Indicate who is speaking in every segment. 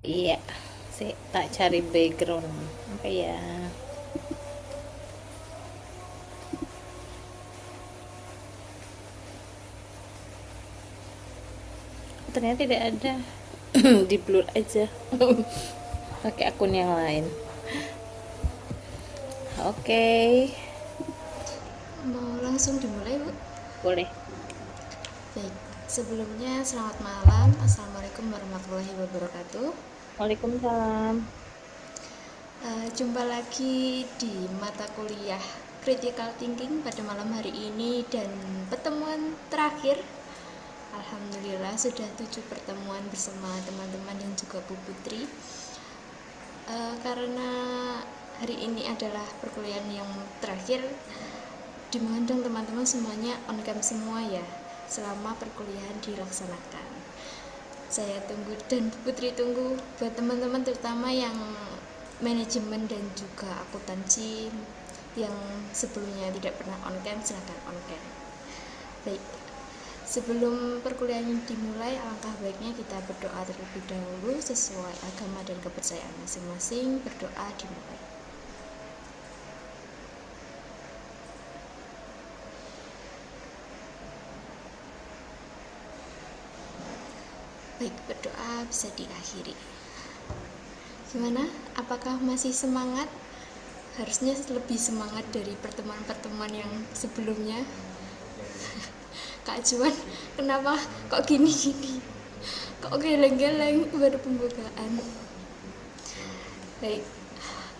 Speaker 1: Iya, sih tak cari background apa ya. Ternyata tidak ada. Di blur aja. Pakai akun yang lain. Oke,
Speaker 2: Mau langsung dimulai, Bu?
Speaker 1: boleh.
Speaker 2: Baik, sebelumnya selamat malam. Assalamualaikum warahmatullahi wabarakatuh.
Speaker 1: Waalaikumsalam.
Speaker 2: Jumpa lagi di mata kuliah Critical Thinking pada malam hari ini dan pertemuan terakhir. Alhamdulillah sudah 7 pertemuan bersama teman-teman dan juga Bu Putri. Karena hari ini adalah perkuliahan yang terakhir, dimohon dong teman-teman semuanya on cam semua ya selama perkuliahan dilaksanakan. Saya tunggu dan Putri tunggu buat teman-teman terutama yang manajemen dan juga akuntansi yang sebelumnya tidak pernah on cam, silahkan on cam. Baik, sebelum perkuliahan dimulai, alangkah baiknya kita berdoa terlebih dahulu sesuai agama dan kepercayaan masing-masing. Berdoa dimulai. Baik, berdoa bisa diakhiri. Gimana? Apakah masih semangat? Harusnya lebih semangat dari pertemuan-pertemuan yang sebelumnya. Kak Juan, kenapa kok gini-gini? Kok geleng-geleng baru pembukaan? Baik,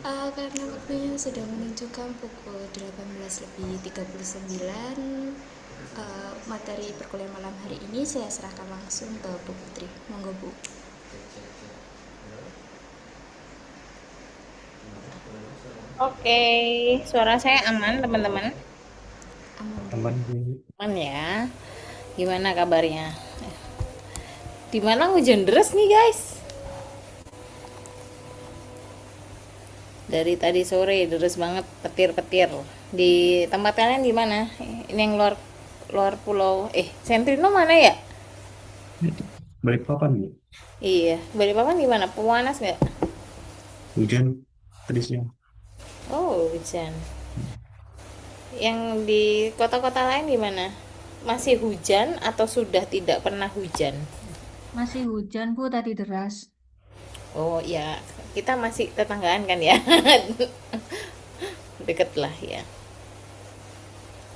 Speaker 2: karena waktunya sudah menunjukkan pukul 18:39, materi perkuliahan malam hari ini saya serahkan langsung ke Bu Putri. Monggo, Bu.
Speaker 1: Oke, suara saya aman, teman-teman?
Speaker 2: Aman, Bu.
Speaker 3: Aman Bu.
Speaker 1: Aman ya. Gimana kabarnya? Di Malang hujan deras nih, guys. Dari tadi sore deras banget, petir-petir. Di tempat kalian gimana? Ini yang luar luar pulau. Sentrino mana ya?
Speaker 3: Balikpapan Bu.
Speaker 1: Iya, Balikpapan gimana? Panas nggak?
Speaker 3: Hujan tadi siang.
Speaker 1: Oh, hujan. Yang di kota-kota lain gimana? Masih hujan atau sudah tidak pernah hujan?
Speaker 4: Masih hujan, Bu, tadi deras.
Speaker 1: Oh ya, kita masih tetanggaan kan ya? Deket lah ya.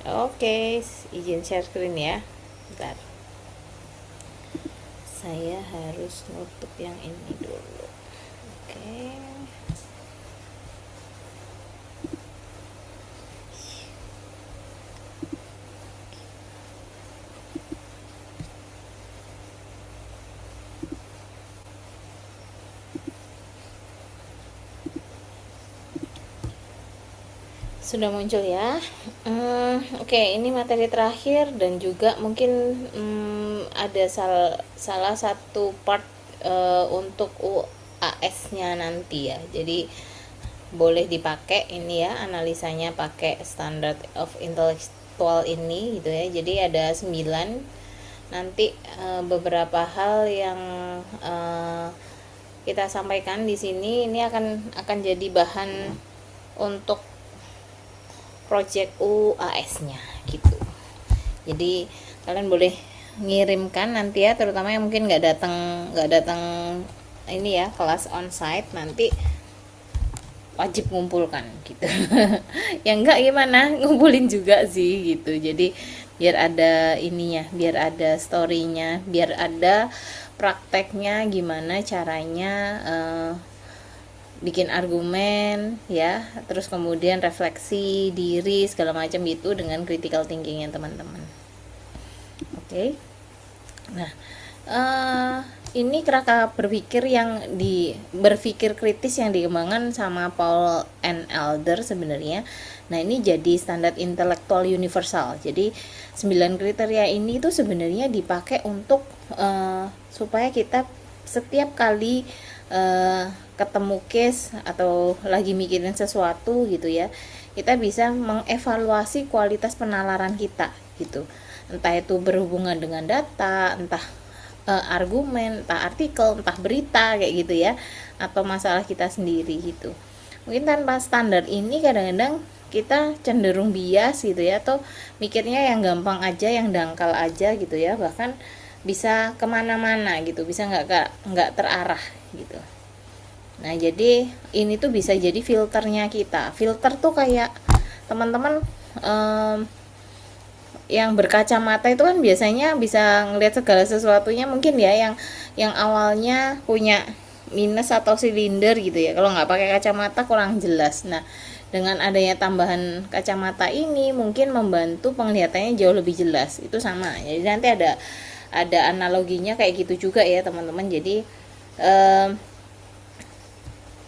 Speaker 1: Oke, izin share screen ya. Bentar. Saya harus nutup yang ini dulu. Oke. Sudah muncul ya. Oke, ini materi terakhir dan juga mungkin ada salah satu part untuk UAS-nya nanti ya. Jadi boleh dipakai ini ya, analisanya pakai standard of intellectual ini gitu ya. Jadi ada 9 nanti beberapa hal yang kita sampaikan di sini ini akan jadi bahan untuk project UAS-nya gitu. Jadi kalian boleh ngirimkan nanti ya, terutama yang mungkin nggak datang ini ya kelas onsite, nanti wajib ngumpulkan gitu. Yang enggak gimana, ngumpulin juga sih gitu. Jadi biar ada ininya, biar ada storynya, biar ada prakteknya gimana caranya bikin argumen ya, terus kemudian refleksi diri segala macam gitu dengan critical thinkingnya teman-teman. Oke. Nah, ini kerangka berpikir berpikir kritis yang dikembangkan sama Paul and Elder sebenarnya. Nah, ini jadi standar intelektual universal. Jadi 9 kriteria ini tuh sebenarnya dipakai untuk supaya kita setiap kali ketemu case atau lagi mikirin sesuatu gitu ya, kita bisa mengevaluasi kualitas penalaran kita gitu, entah itu berhubungan dengan data, entah argumen, entah artikel, entah berita kayak gitu ya, atau masalah kita sendiri gitu. Mungkin tanpa standar ini kadang-kadang kita cenderung bias gitu ya, atau mikirnya yang gampang aja, yang dangkal aja gitu ya, bahkan bisa kemana-mana gitu, bisa nggak terarah gitu. Nah jadi ini tuh bisa jadi filternya kita. Filter tuh kayak teman-teman yang berkacamata itu kan biasanya bisa ngelihat segala sesuatunya mungkin ya, yang awalnya punya minus atau silinder gitu ya, kalau nggak pakai kacamata kurang jelas. Nah dengan adanya tambahan kacamata ini mungkin membantu penglihatannya jauh lebih jelas. Itu sama, jadi nanti ada analoginya kayak gitu juga ya teman-teman. Jadi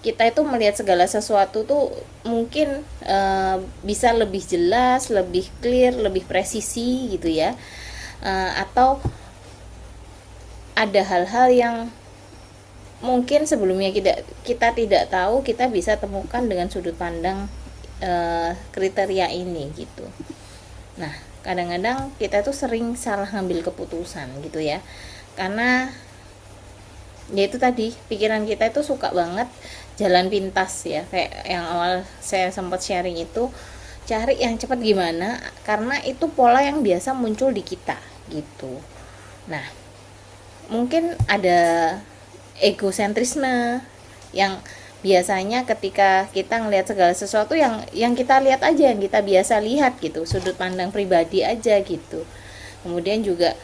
Speaker 1: kita itu melihat segala sesuatu tuh mungkin bisa lebih jelas, lebih clear, lebih presisi gitu ya, atau ada hal-hal yang mungkin sebelumnya kita tidak tahu, kita bisa temukan dengan sudut pandang kriteria ini gitu. Nah kadang-kadang kita tuh sering salah ngambil keputusan gitu ya, karena yaitu tadi pikiran kita itu suka banget jalan pintas ya, kayak yang awal saya sempat sharing itu, cari yang cepat gimana, karena itu pola yang biasa muncul di kita gitu. Nah mungkin ada egosentrisme yang biasanya ketika kita ngelihat segala sesuatu yang kita lihat aja, yang kita biasa lihat gitu, sudut pandang pribadi aja gitu. Kemudian juga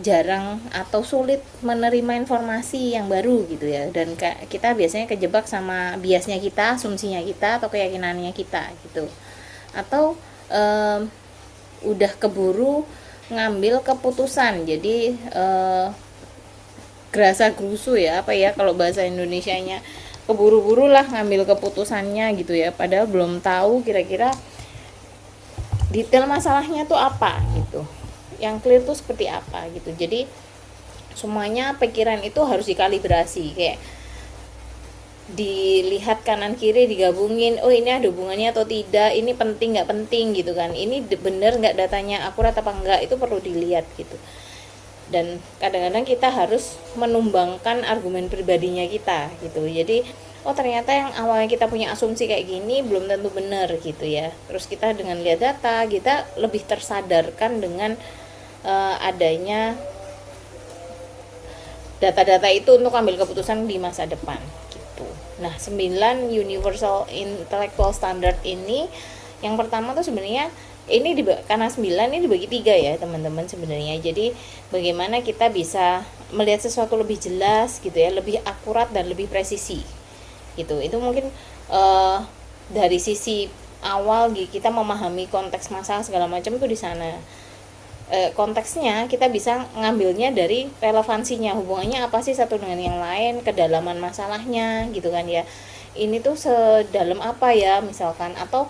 Speaker 1: jarang atau sulit menerima informasi yang baru gitu ya, dan kita biasanya kejebak sama biasnya kita, asumsinya kita, atau keyakinannya kita gitu, atau udah keburu ngambil keputusan, jadi gerasa gerusu ya, apa ya kalau bahasa Indonesianya, keburu-buru lah ngambil keputusannya gitu ya, padahal belum tahu kira-kira detail masalahnya tuh apa gitu, yang clear tuh seperti apa gitu. Jadi semuanya pikiran itu harus dikalibrasi, kayak dilihat kanan kiri, digabungin, oh ini ada hubungannya atau tidak, ini penting nggak penting gitu kan, ini bener nggak datanya, akurat apa enggak, itu perlu dilihat gitu. Dan kadang-kadang kita harus menumbangkan argumen pribadinya kita gitu. Jadi oh ternyata yang awalnya kita punya asumsi kayak gini belum tentu benar gitu ya. Terus kita dengan lihat data, kita lebih tersadarkan dengan adanya data-data itu untuk ambil keputusan di masa depan gitu. Nah 9 universal intellectual standard ini, yang pertama tuh sebenarnya ini karena 9 ini dibagi 3 ya teman-teman sebenarnya. Jadi bagaimana kita bisa melihat sesuatu lebih jelas gitu ya, lebih akurat dan lebih presisi gitu. Itu mungkin dari sisi awal kita memahami konteks masalah segala macam tuh di sana. Konteksnya kita bisa ngambilnya dari relevansinya, hubungannya apa sih satu dengan yang lain, kedalaman masalahnya gitu kan ya, ini tuh sedalam apa ya misalkan, atau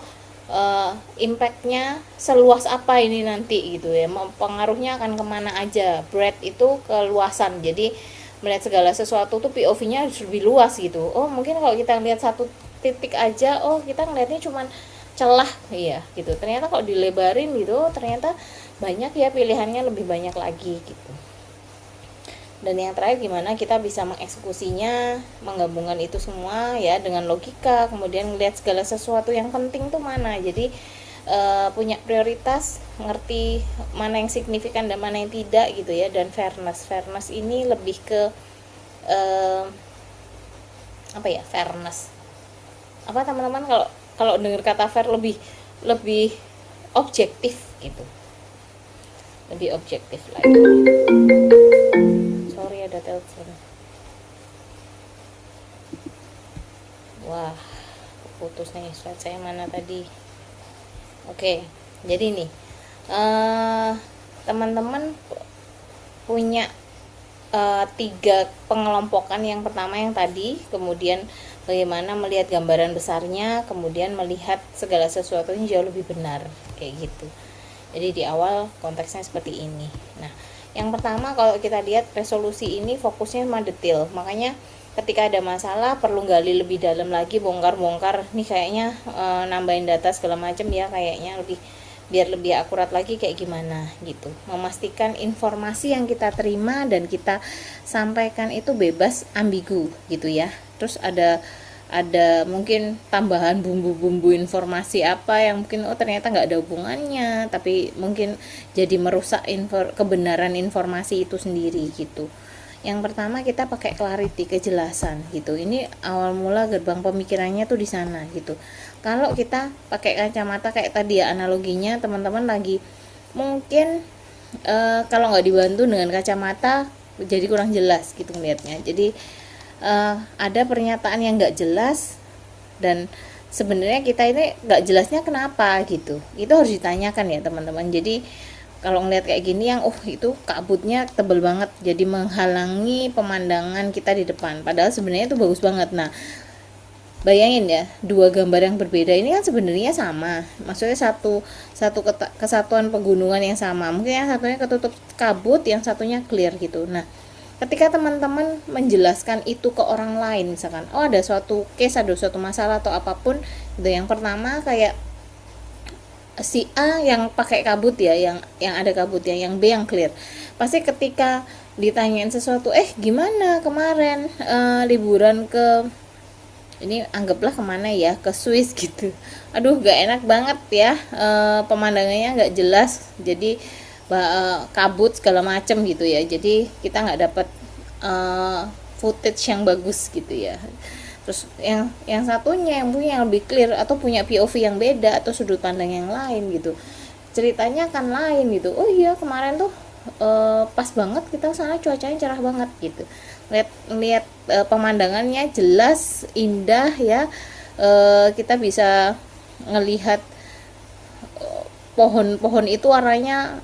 Speaker 1: impactnya seluas apa ini nanti gitu ya, pengaruhnya akan kemana aja. Breadth itu keluasan, jadi melihat segala sesuatu tuh POV-nya harus lebih luas gitu. Oh mungkin kalau kita lihat satu titik aja, oh kita ngeliatnya cuman celah ya gitu, ternyata kalau dilebarin gitu ternyata banyak ya, pilihannya lebih banyak lagi gitu. Dan yang terakhir gimana kita bisa mengeksekusinya, menggabungkan itu semua ya dengan logika, kemudian melihat segala sesuatu yang penting tuh mana. Jadi punya prioritas, ngerti mana yang signifikan dan mana yang tidak gitu ya. Dan fairness ini lebih ke apa ya, fairness apa teman-teman, kalau dengar kata fair lebih objektif gitu, lebih objektif lagi. Sorry ada telepon. Wah putus nih slide saya, mana tadi. Oke, jadi nih teman-teman punya 3 pengelompokan. Yang pertama yang tadi, kemudian bagaimana melihat gambaran besarnya, kemudian melihat segala sesuatunya jauh lebih benar kayak gitu. Jadi di awal konteksnya seperti ini. Nah yang pertama kalau kita lihat resolusi ini fokusnya sama detail, makanya ketika ada masalah perlu gali lebih dalam lagi, bongkar-bongkar nih kayaknya nambahin data segala macam ya, kayaknya lebih biar lebih akurat lagi kayak gimana gitu. Memastikan informasi yang kita terima dan kita sampaikan itu bebas ambigu gitu ya. Terus ada mungkin tambahan bumbu-bumbu informasi apa yang mungkin ternyata nggak ada hubungannya, tapi mungkin jadi merusak kebenaran informasi itu sendiri gitu. Yang pertama kita pakai clarity, kejelasan gitu. Ini awal mula gerbang pemikirannya tuh di sana gitu. Kalau kita pakai kacamata kayak tadi ya analoginya, teman-teman lagi mungkin kalau nggak dibantu dengan kacamata jadi kurang jelas gitu ngelihatnya. Jadi ada pernyataan yang nggak jelas dan sebenarnya kita ini nggak jelasnya kenapa gitu. Itu harus ditanyakan ya teman-teman. Jadi kalau ngeliat kayak gini yang itu kabutnya tebel banget jadi menghalangi pemandangan kita di depan, padahal sebenarnya itu bagus banget. Nah bayangin ya, dua gambar yang berbeda ini kan sebenarnya sama, maksudnya satu kesatuan pegunungan yang sama, mungkin yang satunya ketutup kabut, yang satunya clear gitu. Nah ketika teman-teman menjelaskan itu ke orang lain, misalkan ada suatu case, ada suatu masalah atau apapun gitu, yang pertama kayak si A yang pakai kabut ya, yang ada kabutnya, yang B yang clear. Pasti ketika ditanyain sesuatu, gimana kemarin liburan ke, ini anggaplah kemana ya, ke Swiss gitu, aduh gak enak banget ya, pemandangannya gak jelas, jadi kabut segala macem gitu ya, jadi kita nggak dapat footage yang bagus gitu ya. Terus yang satunya yang punya yang lebih clear atau punya POV yang beda atau sudut pandang yang lain gitu, ceritanya kan lain gitu. Oh iya kemarin tuh pas banget kita sana, cuacanya cerah banget gitu, lihat pemandangannya jelas indah ya, kita bisa ngelihat pohon-pohon itu warnanya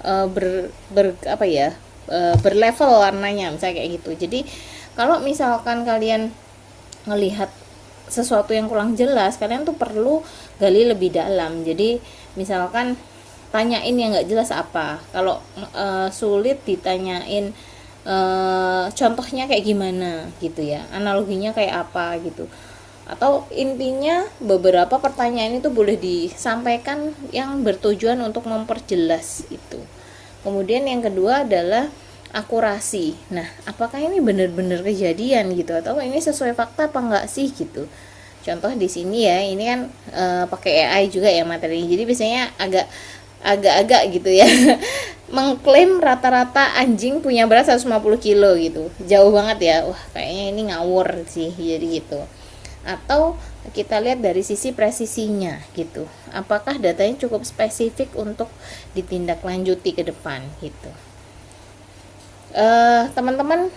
Speaker 1: berlevel warnanya misalnya kayak gitu. Jadi kalau misalkan kalian ngelihat sesuatu yang kurang jelas, kalian tuh perlu gali lebih dalam. Jadi misalkan tanyain yang nggak jelas apa, kalau sulit ditanyain contohnya kayak gimana gitu ya, analoginya kayak apa gitu, atau intinya beberapa pertanyaan itu boleh disampaikan yang bertujuan untuk memperjelas itu. Kemudian yang kedua adalah akurasi. Nah, apakah ini benar-benar kejadian gitu, atau ini sesuai fakta apa enggak sih gitu. Contoh di sini ya, ini kan pakai AI juga ya materinya. Jadi biasanya agak-agak gitu ya. Mengklaim rata-rata anjing punya berat 150 kilo gitu. Jauh banget ya. Wah, kayaknya ini ngawur sih. Jadi gitu. Atau kita lihat dari sisi presisinya gitu. Apakah datanya cukup spesifik untuk ditindaklanjuti ke depan gitu. Teman-teman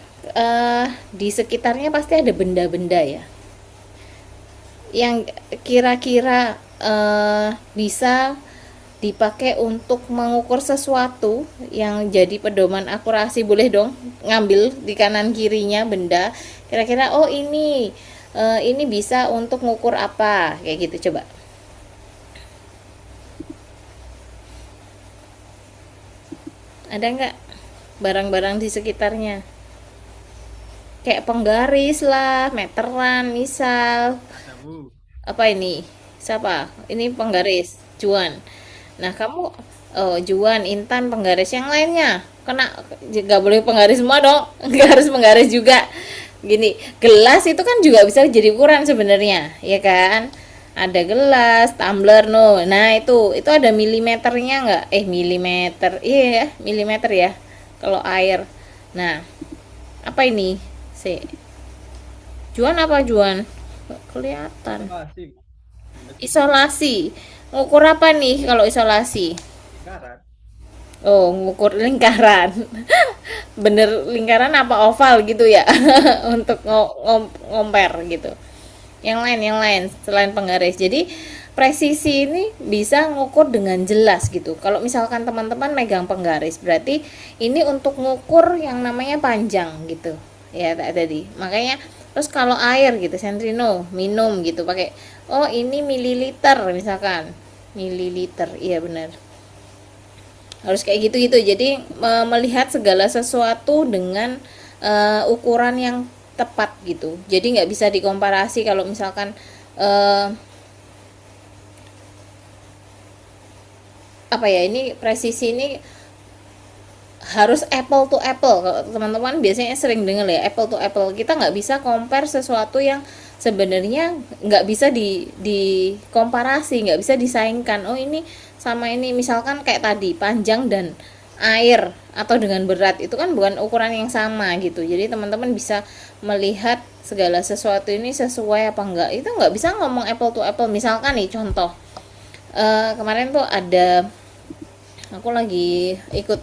Speaker 1: di sekitarnya pasti ada benda-benda ya yang kira-kira bisa dipakai untuk mengukur sesuatu yang jadi pedoman akurasi. Boleh dong ngambil di kanan kirinya benda, kira-kira ini bisa untuk ngukur apa, kayak gitu. Coba ada nggak barang-barang di sekitarnya, kayak penggaris lah, meteran misal. Apa ini, siapa ini? Penggaris Juan. Nah kamu Juan, Intan penggaris, yang lainnya kena, nggak boleh penggaris semua dong, nggak harus penggaris juga. Gini, gelas itu kan juga bisa jadi ukuran sebenarnya ya kan, ada gelas, tumbler, nah itu ada milimeternya nggak? Milimeter, iya ya, milimeter ya kalau air. Nah apa ini Juan, apa Juan? Nggak kelihatan. Isolasi, ngukur apa nih kalau isolasi? Ngukur lingkaran. Bener lingkaran apa oval gitu ya? Untuk ngomper gitu. Yang lain selain penggaris. Jadi presisi ini bisa ngukur dengan jelas gitu. Kalau misalkan teman-teman megang penggaris, berarti ini untuk ngukur yang namanya panjang gitu ya tadi. Makanya terus kalau air gitu, Centrino minum gitu pakai, ini mililiter misalkan, mililiter, iya benar, harus kayak gitu. Jadi melihat segala sesuatu dengan ukuran yang tepat gitu. Jadi nggak bisa dikomparasi kalau misalkan apa ya, ini presisi ini harus apple to apple. Kalau teman-teman biasanya sering dengar ya apple to apple, kita nggak bisa compare sesuatu yang sebenarnya nggak bisa di komparasi, nggak bisa disaingkan. Oh ini sama ini, misalkan kayak tadi panjang dan air atau dengan berat, itu kan bukan ukuran yang sama gitu. Jadi teman-teman bisa melihat segala sesuatu ini sesuai apa enggak, itu nggak bisa ngomong apple to apple. Misalkan nih contoh, kemarin tuh ada, aku lagi ikut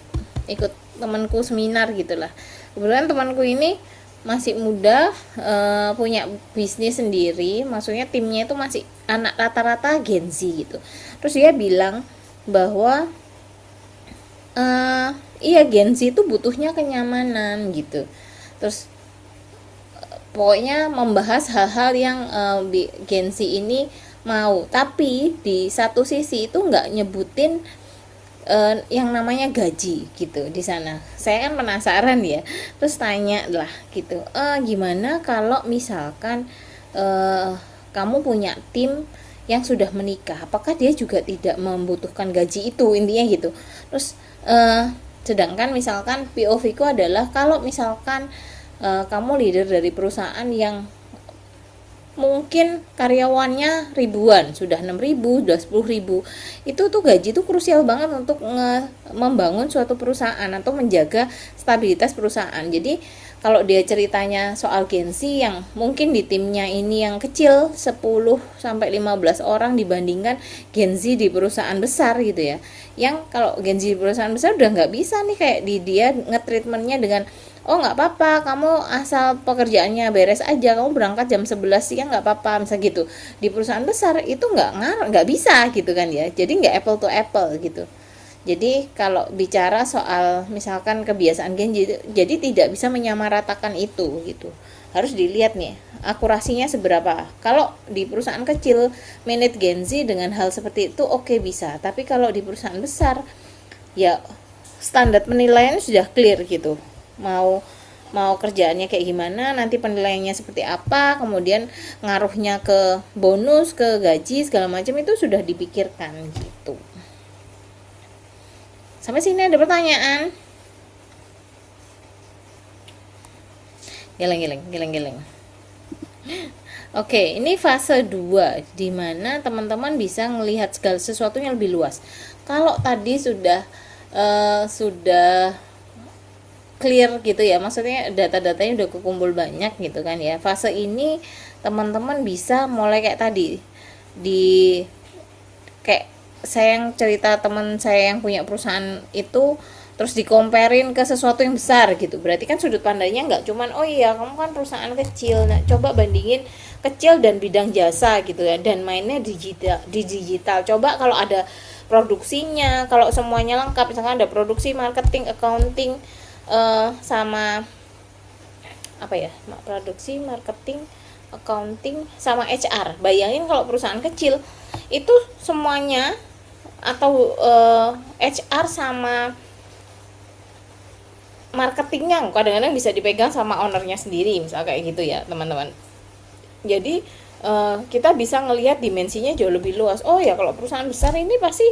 Speaker 1: temanku seminar gitulah. Kebetulan temanku ini masih muda, punya bisnis sendiri, maksudnya timnya itu masih anak rata-rata Gen Z gitu. Terus dia bilang bahwa iya Gen Z itu butuhnya kenyamanan gitu. Terus pokoknya membahas hal-hal yang Gen Z ini mau, tapi di satu sisi itu nggak nyebutin yang namanya gaji gitu di sana. Saya kan penasaran ya, terus tanya lah gitu, gimana kalau misalkan kamu punya tim yang sudah menikah, apakah dia juga tidak membutuhkan gaji itu, intinya gitu. Terus sedangkan misalkan POV ku adalah kalau misalkan kamu leader dari perusahaan yang mungkin karyawannya ribuan, sudah 6.000, sudah 10.000, itu tuh gaji tuh krusial banget untuk membangun suatu perusahaan atau menjaga stabilitas perusahaan. Jadi kalau dia ceritanya soal Gen Z yang mungkin di timnya ini yang kecil 10-15 orang dibandingkan Gen Z di perusahaan besar gitu ya, yang kalau Gen Z di perusahaan besar udah nggak bisa nih, kayak dia nge-treatmentnya dengan oh nggak apa-apa, kamu asal pekerjaannya beres aja, kamu berangkat jam 11 siang nggak apa-apa, misal gitu. Di perusahaan besar itu nggak bisa gitu kan ya, jadi nggak apple to apple gitu. Jadi kalau bicara soal misalkan kebiasaan Gen Z, jadi tidak bisa menyamaratakan itu gitu. Harus dilihat nih akurasinya seberapa. Kalau di perusahaan kecil manage Gen Z dengan hal seperti itu oke, bisa, tapi kalau di perusahaan besar ya standar penilaiannya sudah clear gitu, mau kerjaannya kayak gimana, nanti penilaiannya seperti apa, kemudian ngaruhnya ke bonus, ke gaji segala macam itu sudah dipikirkan gitu. Sampai sini ada pertanyaan? Geleng. Oke, ini fase 2 di mana teman-teman bisa melihat segala sesuatu yang lebih luas. Kalau tadi sudah clear gitu ya, maksudnya data-datanya udah kekumpul banyak gitu kan ya. Fase ini teman-teman bisa mulai kayak tadi, di kayak saya yang cerita teman saya yang punya perusahaan itu, terus dikomparin ke sesuatu yang besar gitu. Berarti kan sudut pandangnya nggak cuman oh iya kamu kan perusahaan kecil, nah coba bandingin kecil dan bidang jasa gitu ya, dan mainnya digital. Coba kalau ada produksinya, kalau semuanya lengkap, misalkan ada produksi, marketing, accounting, sama apa ya, produksi, marketing, accounting, sama HR. Bayangin kalau perusahaan kecil itu semuanya, atau HR sama marketingnya kadang-kadang bisa dipegang sama ownernya sendiri, misal kayak gitu ya teman-teman. Jadi kita bisa ngelihat dimensinya jauh lebih luas. Oh ya kalau perusahaan besar ini pasti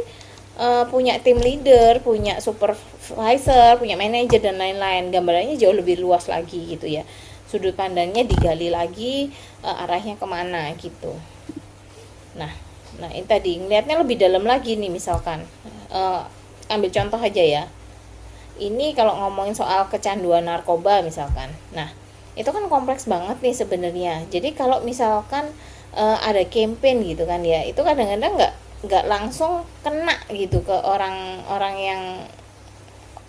Speaker 1: punya tim leader, punya supervisor, punya manajer dan lain-lain. Gambarannya jauh lebih luas lagi gitu ya. Sudut pandangnya digali lagi, arahnya kemana gitu. Nah ini tadi ngelihatnya lebih dalam lagi nih, misalkan ambil contoh aja ya. Ini kalau ngomongin soal kecanduan narkoba misalkan. Nah, itu kan kompleks banget nih sebenarnya. Jadi kalau misalkan ada campaign gitu kan ya, itu kadang-kadang nggak langsung kena gitu ke orang-orang yang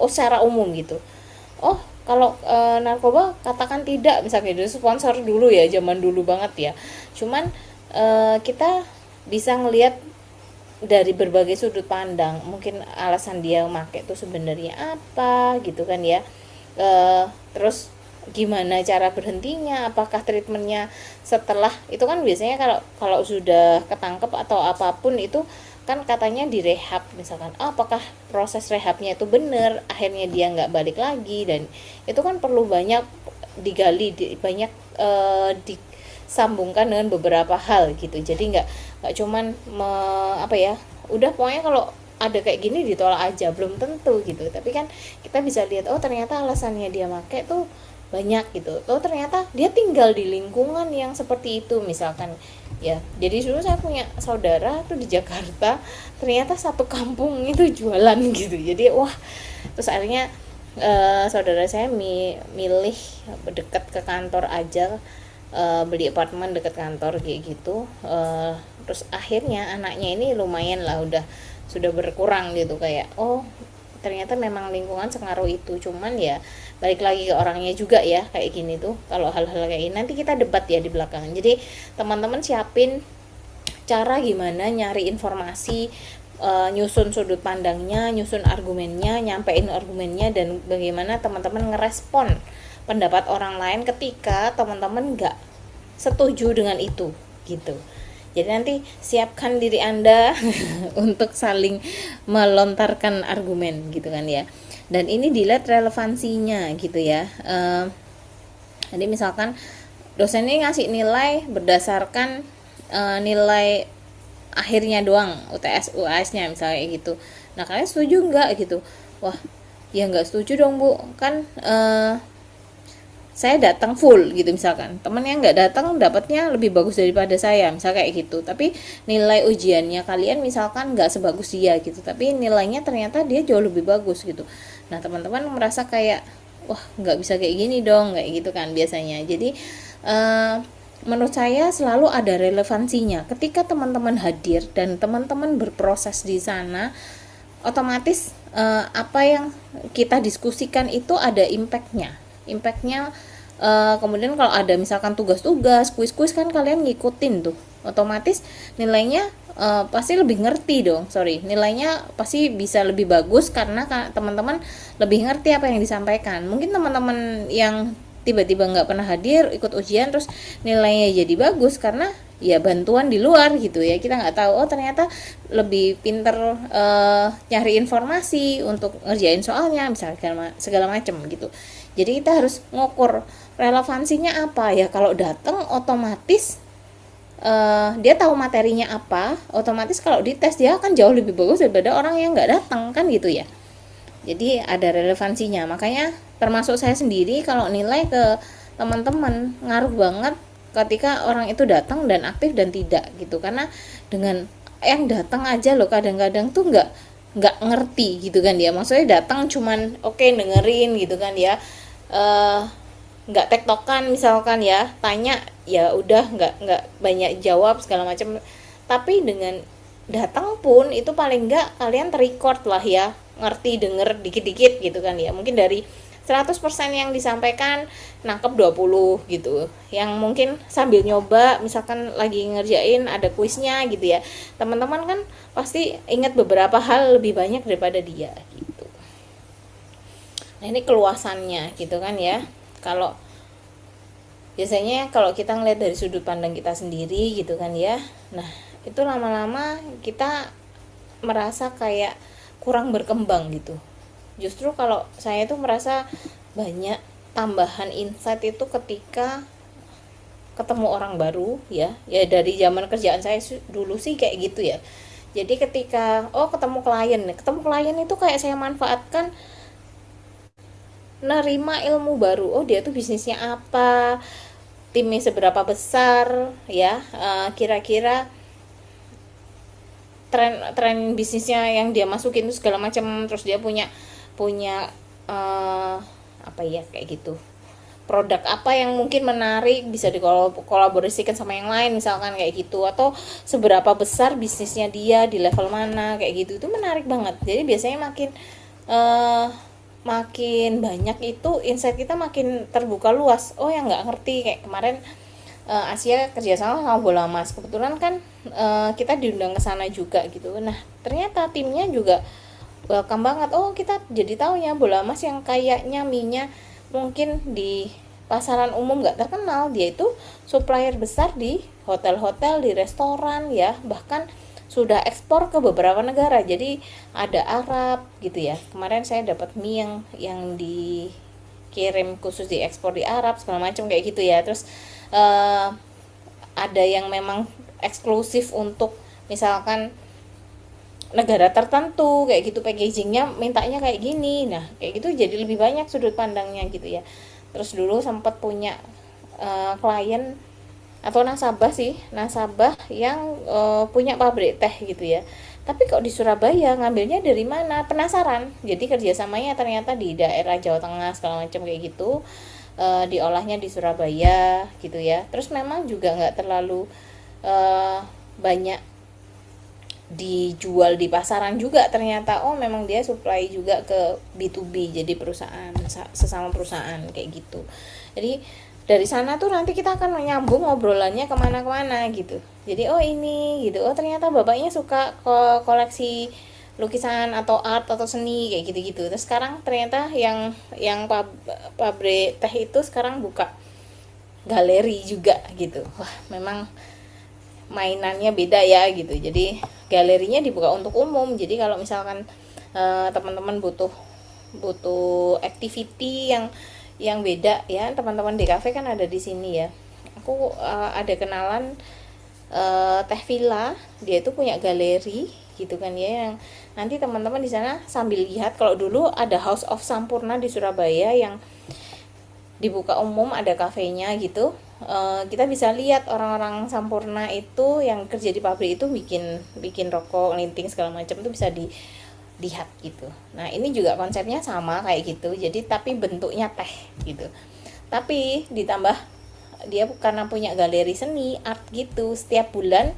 Speaker 1: secara umum gitu. Oh, kalau narkoba katakan tidak, misalnya itu sponsor dulu ya, zaman dulu banget ya. Cuman kita bisa ngelihat dari berbagai sudut pandang, mungkin alasan dia pakai itu sebenarnya apa gitu kan ya, terus gimana cara berhentinya, apakah treatmentnya setelah itu kan biasanya kalau sudah ketangkep atau apapun itu kan katanya direhab misalkan, apakah proses rehabnya itu benar, akhirnya dia nggak balik lagi, dan itu kan perlu banyak digali, banyak disambungkan dengan beberapa hal gitu. Jadi nggak cuman udah pokoknya kalau ada kayak gini ditolak aja, belum tentu gitu. Tapi kan kita bisa lihat, oh ternyata alasannya dia pakai tuh banyak gitu. Oh ternyata dia tinggal di lingkungan yang seperti itu misalkan ya. Jadi dulu saya punya saudara tuh di Jakarta, ternyata satu kampung itu jualan gitu. Jadi wah, terus akhirnya saudara saya milih dekat ke kantor aja, beli apartemen dekat kantor kayak gitu. Terus akhirnya anaknya ini lumayan lah, sudah berkurang gitu, kayak oh ternyata memang lingkungan sengaruh itu. Cuman ya balik lagi ke orangnya juga ya, kayak gini tuh kalau hal-hal kayak ini nanti kita debat ya di belakang. Jadi teman-teman siapin cara gimana nyari informasi, nyusun sudut pandangnya, nyusun argumennya, nyampein argumennya, dan bagaimana teman-teman ngerespon pendapat orang lain ketika teman-teman nggak setuju dengan itu gitu. Jadi nanti siapkan diri Anda untuk saling melontarkan argumen gitu kan ya. Dan ini dilihat relevansinya gitu ya. Jadi misalkan dosen ini ngasih nilai berdasarkan nilai akhirnya doang, UTS UAS-nya misalnya gitu. Nah kalian setuju nggak gitu? Wah ya nggak setuju dong Bu, kan saya datang full gitu misalkan, temen yang nggak datang dapatnya lebih bagus daripada saya misal kayak gitu, tapi nilai ujiannya kalian misalkan nggak sebagus dia gitu, tapi nilainya ternyata dia jauh lebih bagus gitu. Nah teman-teman merasa kayak wah nggak bisa kayak gini dong, kayak gitu kan biasanya. Jadi menurut saya selalu ada relevansinya ketika teman-teman hadir dan teman-teman berproses di sana, otomatis apa yang kita diskusikan itu ada impactnya. Kemudian kalau ada misalkan tugas-tugas, kuis-kuis kan kalian ngikutin tuh, otomatis nilainya pasti lebih ngerti dong. Nilainya pasti bisa lebih bagus karena teman-teman lebih ngerti apa yang disampaikan. Mungkin teman-teman yang tiba-tiba nggak pernah hadir ikut ujian terus nilainya jadi bagus karena ya bantuan di luar gitu ya, kita nggak tahu, oh ternyata lebih pinter nyari informasi untuk ngerjain soalnya misalnya segala macam gitu. Jadi kita harus ngukur relevansinya apa ya. Kalau datang otomatis dia tahu materinya apa, otomatis kalau dites dia akan jauh lebih bagus daripada orang yang nggak datang kan gitu ya. Jadi ada relevansinya. Makanya termasuk saya sendiri kalau nilai ke teman-teman ngaruh banget ketika orang itu datang dan aktif dan tidak gitu. Karena dengan yang datang aja loh kadang-kadang tuh nggak ngerti gitu kan dia. Maksudnya datang cuman oke, dengerin gitu kan ya. Nggak tektokan misalkan ya, tanya ya udah nggak banyak jawab segala macam. Tapi dengan datang pun itu paling nggak kalian terrecord lah ya, ngerti, denger dikit-dikit gitu kan ya. Mungkin dari 100% yang disampaikan nangkep 20 gitu. Yang mungkin sambil nyoba misalkan lagi ngerjain ada kuisnya gitu ya. Teman-teman kan pasti ingat beberapa hal lebih banyak daripada dia gitu. Nah ini keluasannya gitu kan ya. Kalau biasanya kalau kita ngeliat dari sudut pandang kita sendiri gitu kan ya, nah itu lama-lama kita merasa kayak kurang berkembang gitu. Justru kalau saya tuh merasa banyak tambahan insight itu ketika ketemu orang baru ya dari zaman kerjaan saya dulu sih kayak gitu ya. Jadi ketika ketemu klien itu kayak saya manfaatkan nerima ilmu baru. Dia tuh bisnisnya apa, timnya seberapa besar ya, kira-kira tren bisnisnya yang dia masukin itu segala macam, terus dia punya apa ya kayak gitu, produk apa yang mungkin menarik bisa dikolaborasikan sama yang lain misalkan kayak gitu, atau seberapa besar bisnisnya dia di level mana kayak gitu. Itu menarik banget. Jadi biasanya makin banyak itu insight kita makin terbuka luas. Yang nggak ngerti kayak kemarin Asia kerjasama sama Bola Mas, kebetulan kan kita diundang ke sana juga gitu. Nah ternyata timnya juga welcome banget. Kita jadi taunya Bola Mas yang kayaknya mie-nya mungkin di pasaran umum nggak terkenal, dia itu supplier besar di hotel-hotel, di restoran ya, bahkan sudah ekspor ke beberapa negara. Jadi ada Arab gitu ya. Kemarin saya dapat mie yang dikirim khusus diekspor di Arab segala macam kayak gitu ya. Terus ada yang memang eksklusif untuk misalkan negara tertentu kayak gitu, packagingnya mintanya kayak gini. Nah kayak gitu jadi lebih banyak sudut pandangnya gitu ya. Terus dulu sempat punya klien atau nasabah yang punya pabrik teh gitu ya, tapi kok di Surabaya, ngambilnya dari mana, penasaran, jadi kerjasamanya ternyata di daerah Jawa Tengah segala macam kayak gitu, diolahnya di Surabaya gitu ya. Terus memang juga nggak terlalu banyak dijual di pasaran juga ternyata. Oh memang dia supply juga ke B2B, jadi perusahaan, sesama perusahaan kayak gitu. Jadi dari sana tuh nanti kita akan menyambung ngobrolannya kemana-kemana gitu. Jadi oh ini gitu, oh ternyata bapaknya suka koleksi lukisan atau art atau seni kayak gitu-gitu. Terus sekarang ternyata yang pabrik teh itu sekarang buka galeri juga gitu. Wah memang mainannya beda ya gitu. Jadi galerinya dibuka untuk umum. Jadi kalau misalkan teman-teman butuh activity yang beda ya, teman-teman di cafe kan ada di sini ya. Aku ada kenalan Teh Villa, dia itu punya galeri gitu kan ya, yang nanti teman-teman di sana sambil lihat. Kalau dulu ada House of Sampurna di Surabaya yang dibuka umum, ada kafenya gitu. Kita bisa lihat orang-orang Sampurna itu yang kerja di pabrik itu bikin rokok, linting segala macam, itu bisa dilihat gitu. Nah ini juga konsepnya sama kayak gitu, jadi tapi bentuknya teh gitu, tapi ditambah dia karena punya galeri seni art gitu, setiap bulan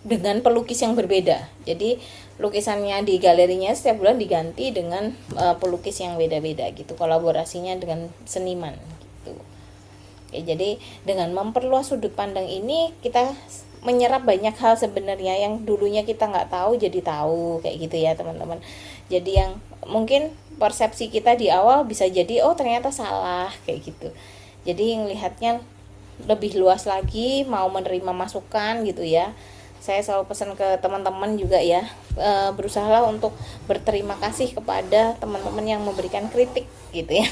Speaker 1: dengan pelukis yang berbeda. Jadi lukisannya di galerinya setiap bulan diganti dengan pelukis yang beda-beda gitu, kolaborasinya dengan seniman gitu. Oke, jadi dengan memperluas sudut pandang ini kita menyerap banyak hal sebenarnya yang dulunya kita nggak tahu jadi tahu kayak gitu ya teman-teman. Jadi yang mungkin persepsi kita di awal bisa jadi oh ternyata salah kayak gitu. Jadi yang lihatnya lebih luas lagi, mau menerima masukan gitu ya. Saya selalu pesan ke teman-teman juga ya, berusahalah untuk berterima kasih kepada teman-teman yang memberikan kritik gitu ya.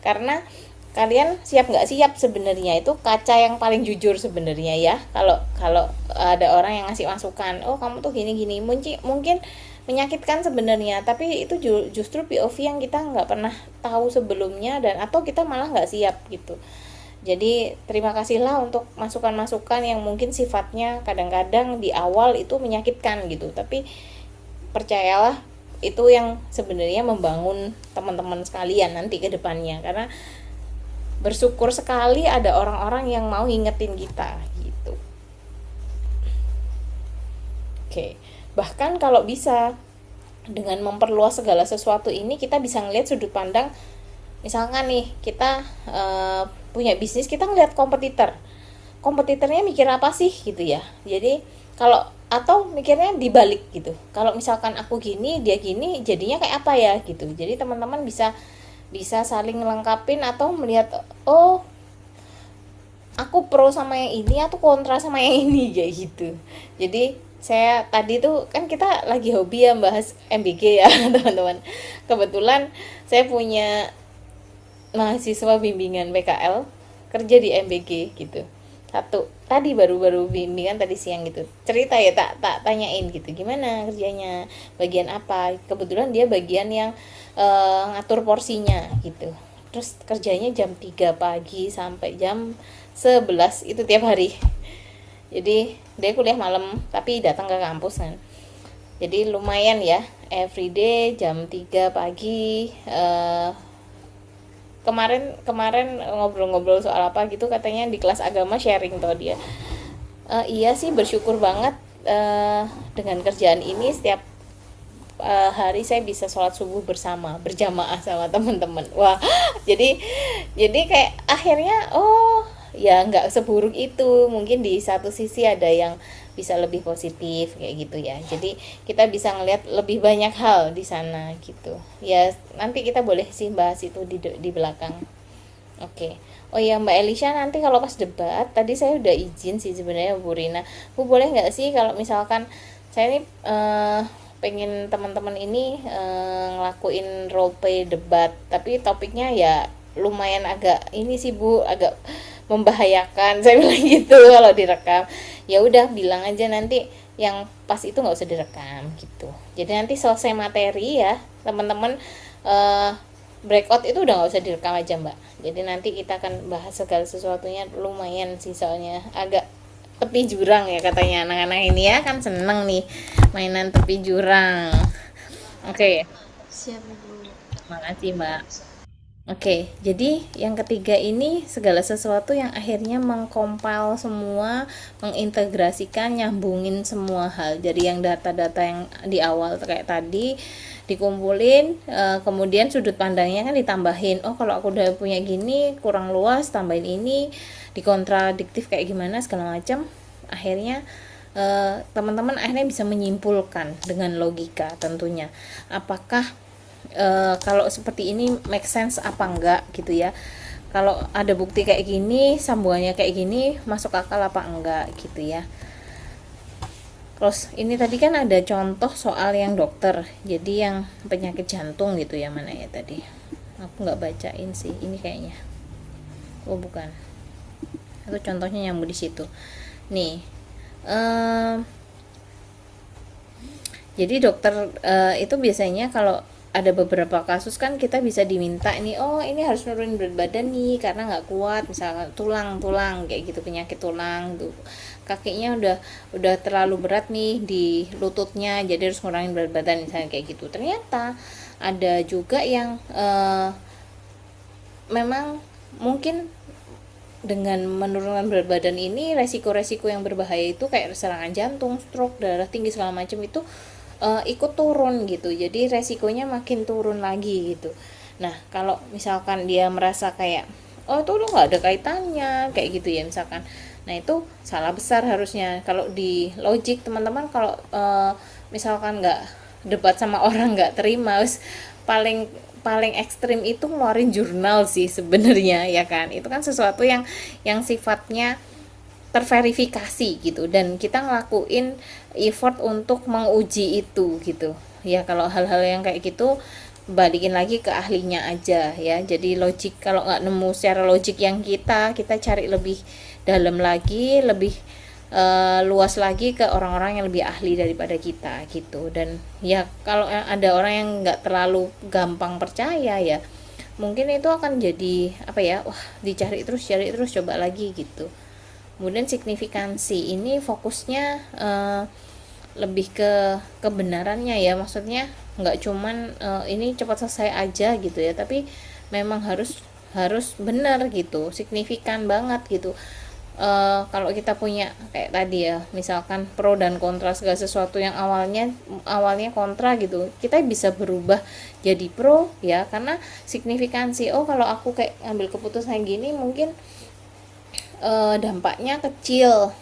Speaker 1: Karena kalian siap nggak siap sebenarnya itu kaca yang paling jujur sebenarnya ya. Kalau ada orang yang ngasih masukan, oh kamu tuh gini-gini, mungkin menyakitkan sebenarnya, tapi itu justru POV yang kita nggak pernah tahu sebelumnya, dan atau kita malah nggak siap gitu. Jadi terima kasihlah untuk masukan-masukan yang mungkin sifatnya kadang-kadang di awal itu menyakitkan gitu, tapi percayalah itu yang sebenarnya membangun teman-teman sekalian nanti ke depannya, karena bersyukur sekali ada orang-orang yang mau ngingetin kita gitu. Oke, bahkan kalau bisa dengan memperluas segala sesuatu ini kita bisa ngelihat sudut pandang. Misalkan nih kita punya bisnis, kita ngelihat kompetitornya mikir apa sih gitu ya. Jadi kalau atau mikirnya dibalik gitu, kalau misalkan aku gini dia gini jadinya kayak apa ya gitu. Jadi teman-teman bisa saling melengkapin atau melihat oh aku pro sama yang ini atau kontra sama yang ini kayak gitu. Jadi saya tadi tuh kan kita lagi hobi ya bahas MBG ya teman-teman. Kebetulan saya punya mahasiswa bimbingan PKL kerja di MBG gitu. Satu tadi baru bimbingan tadi siang gitu, cerita ya, tak tanyain gitu gimana kerjanya, bagian apa. Kebetulan dia bagian yang ngatur porsinya gitu. Terus kerjanya jam 3 pagi sampai jam 11 itu tiap hari. Jadi dia kuliah malam tapi datang ke kampus kan. Jadi lumayan ya, everyday jam 3 pagi. Kemarin ngobrol-ngobrol soal apa gitu, katanya di kelas agama sharing tuh dia. Iya sih, bersyukur banget dengan kerjaan ini setiap hari saya bisa sholat subuh berjamaah sama teman-teman. Wah, jadi kayak akhirnya oh ya nggak seburuk itu. Mungkin di satu sisi ada yang bisa lebih positif kayak gitu ya. Jadi kita bisa ngelihat lebih banyak hal di sana gitu. Ya nanti kita boleh sih bahas itu di belakang. Oke. Oh ya Mbak Elisha, nanti kalau pas debat tadi saya udah izin sih sebenarnya Bu Rina. Bu boleh nggak sih kalau misalkan saya ini pengen teman-teman ini ngelakuin role play debat, tapi topiknya ya lumayan agak ini sih Bu, agak membahayakan. Saya bilang gitu kalau direkam. Ya udah bilang aja nanti yang pas itu nggak usah direkam gitu. Jadi nanti selesai materi ya teman-teman, breakout itu udah nggak usah direkam aja mbak. Jadi nanti kita akan bahas segala sesuatunya, lumayan sih soalnya agak tepi jurang ya katanya anak-anak ini ya, kan seneng nih mainan tepi jurang. Oke.
Speaker 2: Siap Ibu.
Speaker 1: Makasih mbak. Oke, jadi yang ketiga ini segala sesuatu yang akhirnya mengkompil semua, mengintegrasikan, nyambungin semua hal. Jadi yang data-data yang di awal kayak tadi dikumpulin, kemudian sudut pandangnya kan ditambahin. Oh, kalau aku udah punya gini kurang luas, tambahin ini, dikontradiktif kayak gimana segala macam. Akhirnya teman-teman akhirnya bisa menyimpulkan dengan logika tentunya. Apakah kalau seperti ini make sense apa enggak gitu ya, kalau ada bukti kayak gini, sambungannya kayak gini, masuk akal apa enggak gitu ya. Terus ini tadi kan ada contoh soal yang dokter, jadi yang penyakit jantung gitu ya, mana ya tadi aku nggak bacain sih ini kayaknya, oh bukan, itu contohnya nyambung di situ nih. Jadi dokter itu biasanya kalau ada beberapa kasus kan kita bisa diminta ini, oh ini harus nurunin berat badan nih karena nggak kuat, misalnya tulang kayak gitu, penyakit tulang tuh, kakinya udah terlalu berat nih di lututnya, jadi harus ngurangin berat badan misalnya kayak gitu. Ternyata ada juga yang memang mungkin dengan menurunkan berat badan ini resiko-resiko yang berbahaya itu kayak serangan jantung, stroke, darah tinggi segala macam itu ikut turun gitu, jadi resikonya makin turun lagi gitu. Nah kalau misalkan dia merasa kayak oh itu udah nggak ada kaitannya kayak gitu ya misalkan, nah itu salah besar harusnya. Kalau di logik teman-teman, kalau misalkan nggak debat sama orang nggak terima, paling paling ekstrim itu ngeluarin jurnal sih sebenarnya ya kan. Itu kan sesuatu yang sifatnya terverifikasi gitu, dan kita ngelakuin effort untuk menguji itu gitu ya. Kalau hal-hal yang kayak gitu balikin lagi ke ahlinya aja ya. Jadi logik, kalau nggak nemu secara logik yang kita cari lebih dalam lagi, lebih luas lagi ke orang-orang yang lebih ahli daripada kita gitu. Dan ya kalau ada orang yang nggak terlalu gampang percaya ya mungkin itu akan jadi apa ya, wah dicari terus coba lagi gitu. Kemudian signifikansi ini fokusnya lebih ke kebenarannya ya, maksudnya nggak cuman ini cepat selesai aja gitu ya, tapi memang harus benar gitu, signifikan banget gitu. Kalau kita punya kayak tadi ya, misalkan pro dan kontra segala sesuatu yang awalnya kontra gitu, kita bisa berubah jadi pro ya karena signifikansi. Oh kalau aku kayak ngambil keputusan gini mungkin dampaknya kecil,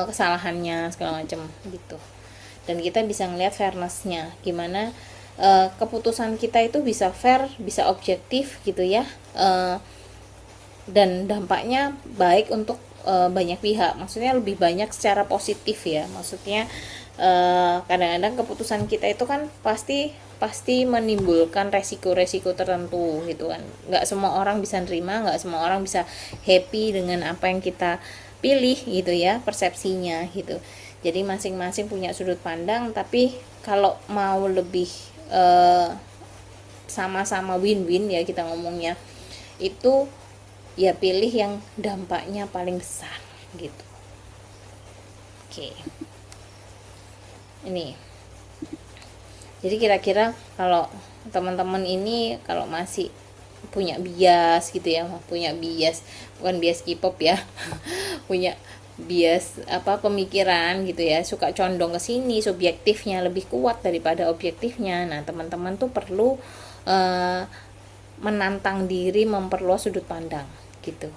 Speaker 1: kesalahannya segala macam gitu, dan kita bisa ngelihat fairnessnya gimana, keputusan kita itu bisa fair, bisa objektif gitu ya, dan dampaknya baik untuk banyak pihak, maksudnya lebih banyak secara positif ya. Maksudnya kadang-kadang keputusan kita itu kan pasti menimbulkan resiko-resiko tertentu gitu kan. Nggak semua orang bisa nerima, nggak semua orang bisa happy dengan apa yang kita pilih gitu ya, persepsinya gitu. Jadi masing-masing punya sudut pandang, tapi kalau mau lebih sama-sama win-win ya kita ngomongnya, itu ya pilih yang dampaknya paling besar gitu. Oke. Ini jadi kira-kira kalau teman-teman ini kalau masih punya bias gitu ya, punya bias, bukan bias K-pop ya punya bias apa pemikiran gitu ya, suka condong ke sini, subjektifnya lebih kuat daripada objektifnya. Nah teman-teman tuh perlu menantang diri, memperluas sudut pandang gitu.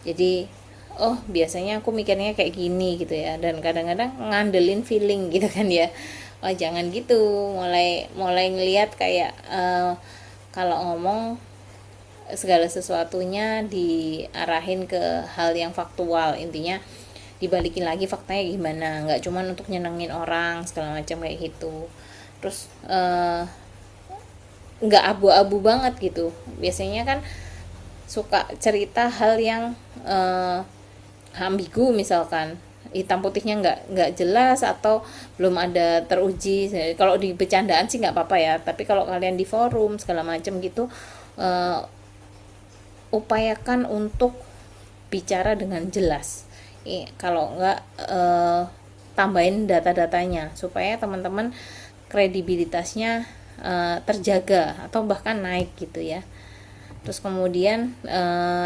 Speaker 1: Jadi oh biasanya aku mikirnya kayak gini gitu ya, dan kadang-kadang ngandelin feeling gitu kan ya. Oh jangan gitu, mulai ngelihat kayak kalau ngomong segala sesuatunya diarahin ke hal yang faktual, intinya dibalikin lagi faktanya gimana, nggak cuman untuk nyenengin orang segala macam kayak gitu. Terus nggak abu-abu banget gitu. Biasanya kan suka cerita hal yang ambigu, misalkan hitam putihnya nggak jelas atau belum ada teruji. Kalau di bercandaan sih nggak apa-apa ya, tapi kalau kalian di forum segala macam gitu, upayakan untuk bicara dengan jelas. Kalau nggak, tambahin data-datanya supaya teman-teman kredibilitasnya terjaga atau bahkan naik gitu ya. Terus kemudian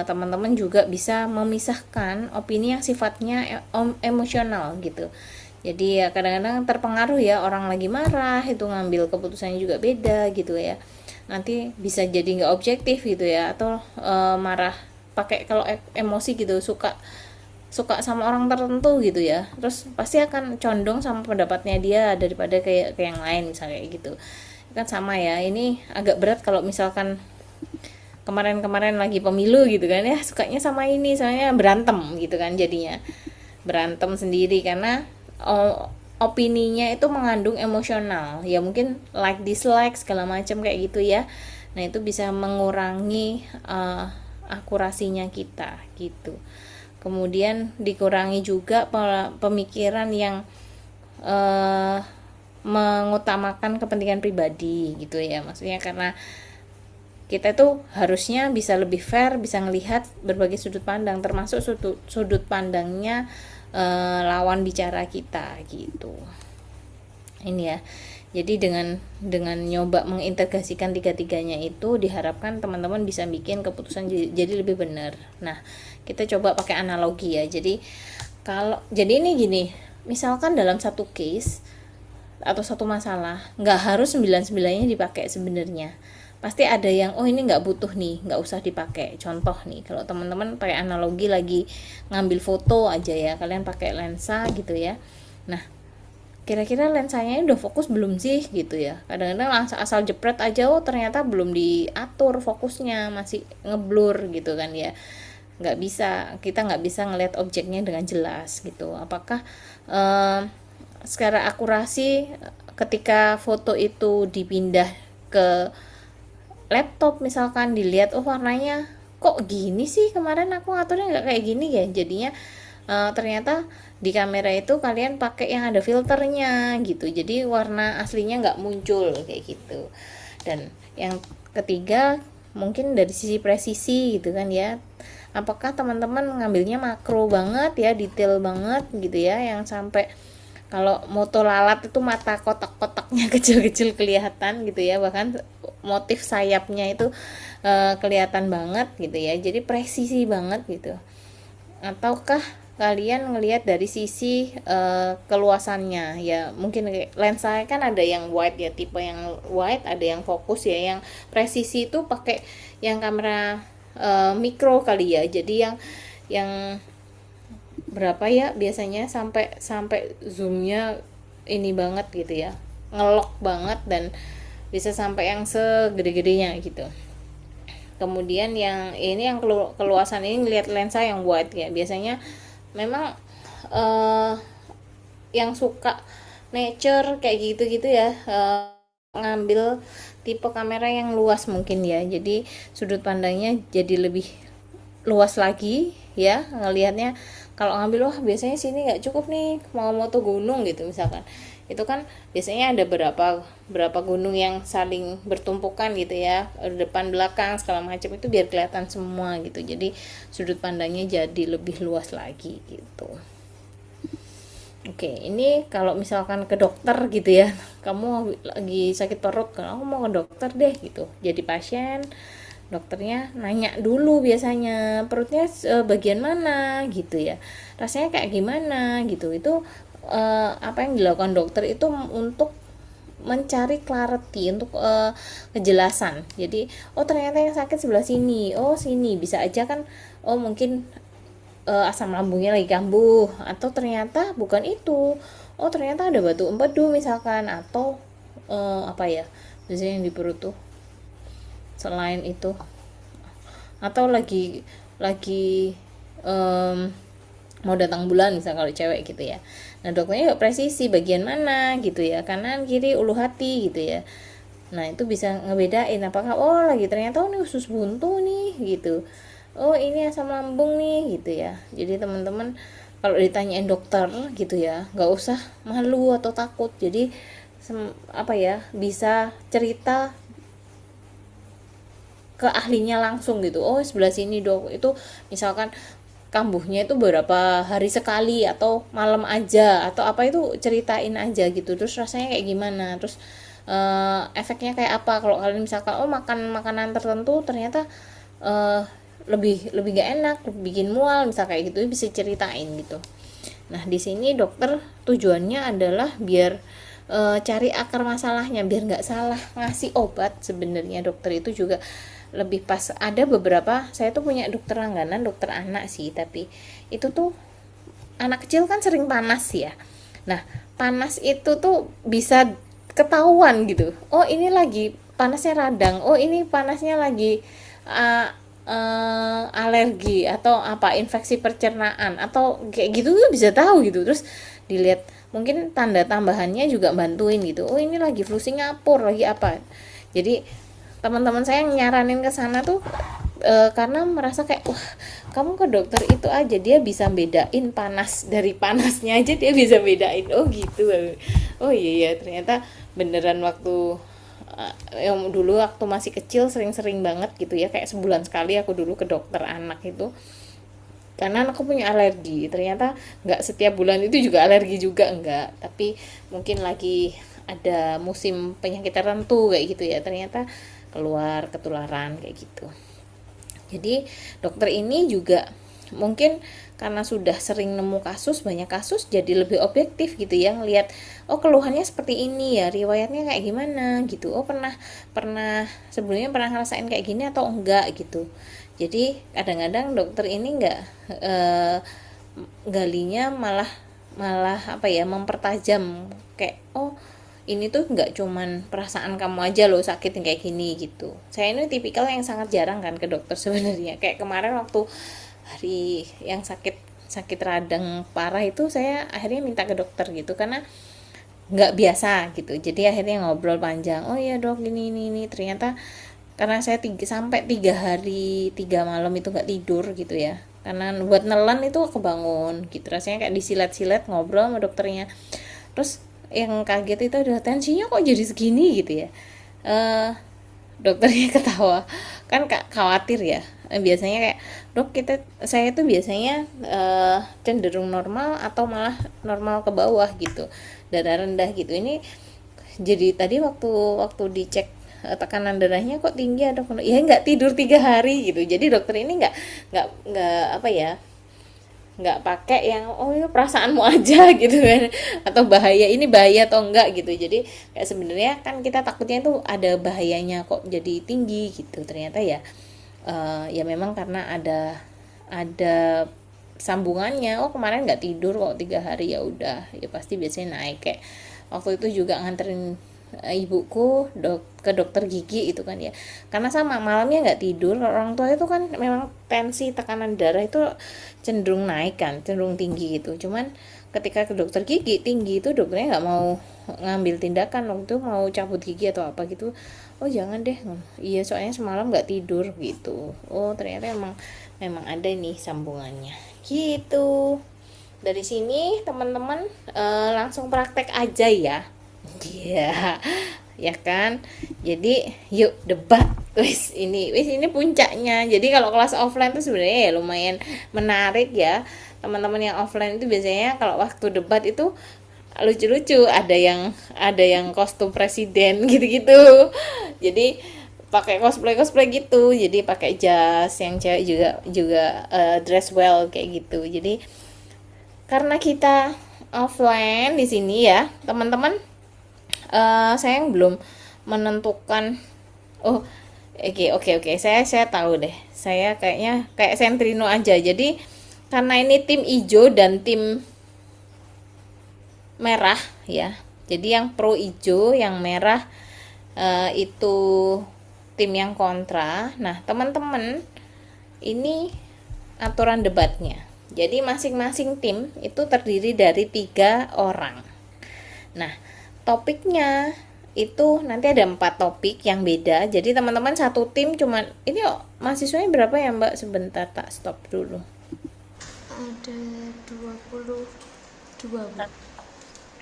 Speaker 1: teman-teman juga bisa memisahkan opini yang sifatnya emosional gitu. Jadi ya kadang-kadang terpengaruh ya, orang lagi marah itu ngambil keputusannya juga beda gitu ya. Nanti bisa jadi nggak objektif gitu ya, atau marah pakai, kalau emosi gitu suka sama orang tertentu gitu ya, terus pasti akan condong sama pendapatnya dia daripada kayak yang lain misalnya kayak gitu. Kan sama ya, ini agak berat kalau misalkan kemarin-kemarin lagi pemilu gitu kan ya, sukanya sama ini, soalnya berantem gitu kan, jadinya berantem sendiri karena opininya itu mengandung emosional ya, mungkin like dislike segala macam kayak gitu ya. Nah itu bisa mengurangi akurasinya kita gitu. Kemudian dikurangi juga pemikiran yang mengutamakan kepentingan pribadi gitu ya, maksudnya karena kita tuh harusnya bisa lebih fair, bisa ngelihat berbagai sudut pandang, termasuk sudut pandangnya lawan bicara kita gitu. Ini ya. Jadi dengan nyoba mengintegrasikan tiga-tiganya itu, diharapkan teman-teman bisa bikin keputusan jadi lebih benar. Nah, kita coba pakai analogi ya. Jadi ini gini, misalkan dalam satu case atau satu masalah, nggak harus 99-nya dipakai sebenarnya. Pasti ada yang ini nggak butuh nih, nggak usah dipakai. Contoh nih, kalau teman-teman pakai analogi lagi ngambil foto aja ya, kalian pakai lensa gitu ya. Nah, kira-kira lensanya udah fokus belum sih gitu ya. Kadang-kadang asal jepret aja, ternyata belum diatur fokusnya, masih ngeblur gitu kan ya. Kita nggak bisa ngelihat objeknya dengan jelas gitu. Apakah secara akurasi ketika foto itu dipindah ke laptop misalkan, dilihat warnanya kok gini sih, kemarin aku ngaturnya nggak kayak gini ya, jadinya ternyata di kamera itu kalian pakai yang ada filternya gitu, jadi warna aslinya nggak muncul kayak gitu. Dan yang ketiga mungkin dari sisi presisi gitu kan ya, apakah teman-teman ngambilnya makro banget ya, detail banget gitu ya, yang sampai kalau moto lalat itu mata kotak-kotaknya kecil-kecil kelihatan gitu ya, bahkan motif sayapnya itu kelihatan banget gitu ya, jadi presisi banget gitu. Ataukah kalian ngelihat dari sisi keluasannya ya, mungkin lensa kan ada yang wide ya, tipe yang wide, ada yang fokus ya, yang presisi itu pakai yang kamera mikro kali ya, jadi yang berapa ya biasanya, sampai zoomnya ini banget gitu ya, ngelok banget, dan bisa sampai yang segede-gedenya gitu. Kemudian yang ini, yang keluasan ini ngelihat lensa yang wide ya, biasanya memang yang suka nature kayak gitu-gitu ya, ngambil tipe kamera yang luas mungkin ya, jadi sudut pandangnya jadi lebih luas lagi ya ngelihatnya. Kalau ngambil biasanya sini nggak cukup nih, mau moto gunung gitu misalkan, itu kan biasanya ada berapa gunung yang saling bertumpukan gitu ya, depan belakang segala macam, itu biar kelihatan semua gitu, jadi sudut pandangnya jadi lebih luas lagi gitu. Oke, ini kalau misalkan ke dokter gitu ya, kamu lagi sakit perut, kalau aku mau ke dokter deh gitu, jadi pasien, dokternya nanya dulu biasanya perutnya bagian mana gitu ya, rasanya kayak gimana gitu. Itu apa yang dilakukan dokter itu untuk mencari clarity, untuk kejelasan. Jadi ternyata yang sakit sebelah sini, sini, bisa aja kan, mungkin asam lambungnya lagi kambuh, atau ternyata bukan itu, ternyata ada batu empedu misalkan, atau apa ya biasanya yang di perut tuh selain itu, atau lagi mau datang bulan misal kalau cewek gitu ya. Nah dokternya juga presisi bagian mana gitu ya, kanan kiri ulu hati gitu ya. Nah itu bisa ngebedain apakah oh lagi ternyata oh ini usus buntu nih gitu, oh ini asam lambung nih gitu ya. Jadi teman-teman kalau ditanyain dokter gitu ya nggak usah malu atau takut. Jadi apa ya, bisa cerita ke ahlinya langsung gitu. Oh sebelah sini dok, itu misalkan kambuhnya itu beberapa hari sekali atau malam aja atau apa, itu ceritain aja gitu, terus rasanya kayak gimana, terus efeknya kayak apa kalau kalian misalkan oh makan makanan tertentu ternyata lebih gak enak, bikin mual misal kayak gitu, bisa ceritain gitu. Nah di sini dokter tujuannya adalah biar cari akar masalahnya, biar nggak salah ngasih obat. Sebenarnya dokter itu juga lebih pas. Ada beberapa, saya tuh punya dokter langganan, dokter anak sih, tapi itu tuh anak kecil kan sering panas ya. Nah panas itu tuh bisa ketahuan gitu, oh ini lagi panasnya radang, oh ini panasnya lagi alergi atau apa, infeksi pencernaan atau kayak gitu tuh bisa tahu gitu. Terus dilihat mungkin tanda tambahannya juga bantuin gitu, oh ini lagi flu Singapura lagi apa. Jadi teman-teman saya nyaranin ke sana tuh karena merasa kayak wah kamu ke dokter itu aja dia bisa bedain panas dari panasnya aja, dia bisa bedain. Oh gitu, oh iya ya ternyata beneran. Waktu yang dulu waktu masih kecil sering-sering banget gitu ya, kayak sebulan sekali aku dulu ke dokter anak itu karena aku punya alergi. Ternyata nggak setiap bulan itu juga alergi juga, enggak, tapi mungkin lagi ada musim penyakit tertentu kayak gitu ya, ternyata keluar ketularan kayak gitu. Jadi dokter ini juga mungkin karena sudah sering nemu kasus, banyak kasus, jadi lebih objektif gitu ya, ngelihat oh keluhannya seperti ini ya, riwayatnya kayak gimana gitu, oh pernah sebelumnya pernah ngerasain kayak gini atau enggak gitu. Jadi kadang-kadang dokter ini enggak galinya malah apa ya, mempertajam kayak oh ini tuh nggak cuman perasaan kamu aja loh sakit yang kayak gini gitu. Saya ini tipikal yang sangat jarang kan ke dokter sebenarnya. Kayak kemarin waktu hari yang sakit radang parah itu, saya akhirnya minta ke dokter gitu karena nggak biasa gitu. Jadi akhirnya ngobrol panjang, oh iya dok ini ternyata karena saya sampai 3 hari 3 malam itu nggak tidur gitu ya, karena buat nelan itu kebangun gitu, rasanya kayak disilet-silet ngobrol sama dokternya. Terus yang kaget itu adalah tensinya kok jadi segini gitu ya. Dokternya ketawa kan khawatir ya. Biasanya kayak dok saya tuh biasanya cenderung normal atau malah normal ke bawah gitu, darah rendah gitu. Ini jadi tadi waktu dicek tekanan darahnya kok tinggi, ada ya nggak tidur 3 hari gitu. Jadi dokter ini nggak apa ya, nggak pakai yang oh itu perasaanmu aja gitu kan, atau ini bahaya atau enggak gitu. Jadi kayak sebenarnya kan kita takutnya itu ada bahayanya kok jadi tinggi gitu, ternyata ya ya memang karena ada sambungannya. Oh kemarin nggak tidur kok 3 hari, ya udah ya pasti biasanya naik. Kayak waktu itu juga nganterin ibuku ke dokter gigi itu kan ya, karena sama malamnya nggak tidur. Orang tua itu kan memang tensi tekanan darah itu cenderung naik kan, cenderung tinggi gitu. Cuman ketika ke dokter gigi tinggi itu, dokternya nggak mau ngambil tindakan waktu itu, mau cabut gigi atau apa gitu. Oh jangan deh, iya soalnya semalam nggak tidur gitu. Oh ternyata memang ada nih sambungannya gitu. Dari sini teman-teman langsung praktek aja ya. Iya, ya kan. Jadi yuk debat. Ini puncaknya. Jadi kalau kelas offline tuh sebenarnya ya lumayan menarik ya. Teman-teman yang offline itu biasanya kalau waktu debat itu lucu-lucu, ada yang kostum presiden gitu-gitu. Jadi pakai cosplay gitu. Jadi pakai jas, yang cewek juga dress well kayak gitu. Jadi karena kita offline di sini ya, teman-teman, saya belum menentukan. Oh oke, saya tahu deh, saya kayaknya kayak Sentrino aja. Jadi karena ini tim hijau dan tim merah ya, jadi yang pro hijau, yang merah itu tim yang kontra. Nah teman-teman, ini aturan debatnya. Jadi masing-masing tim itu terdiri dari 3 orang. Nah topiknya itu nanti ada 4 topik yang beda. Jadi teman-teman satu tim cuman ini mahasiswanya berapa ya Mbak? Sebentar tak stop dulu.
Speaker 2: Ada 22, Bu.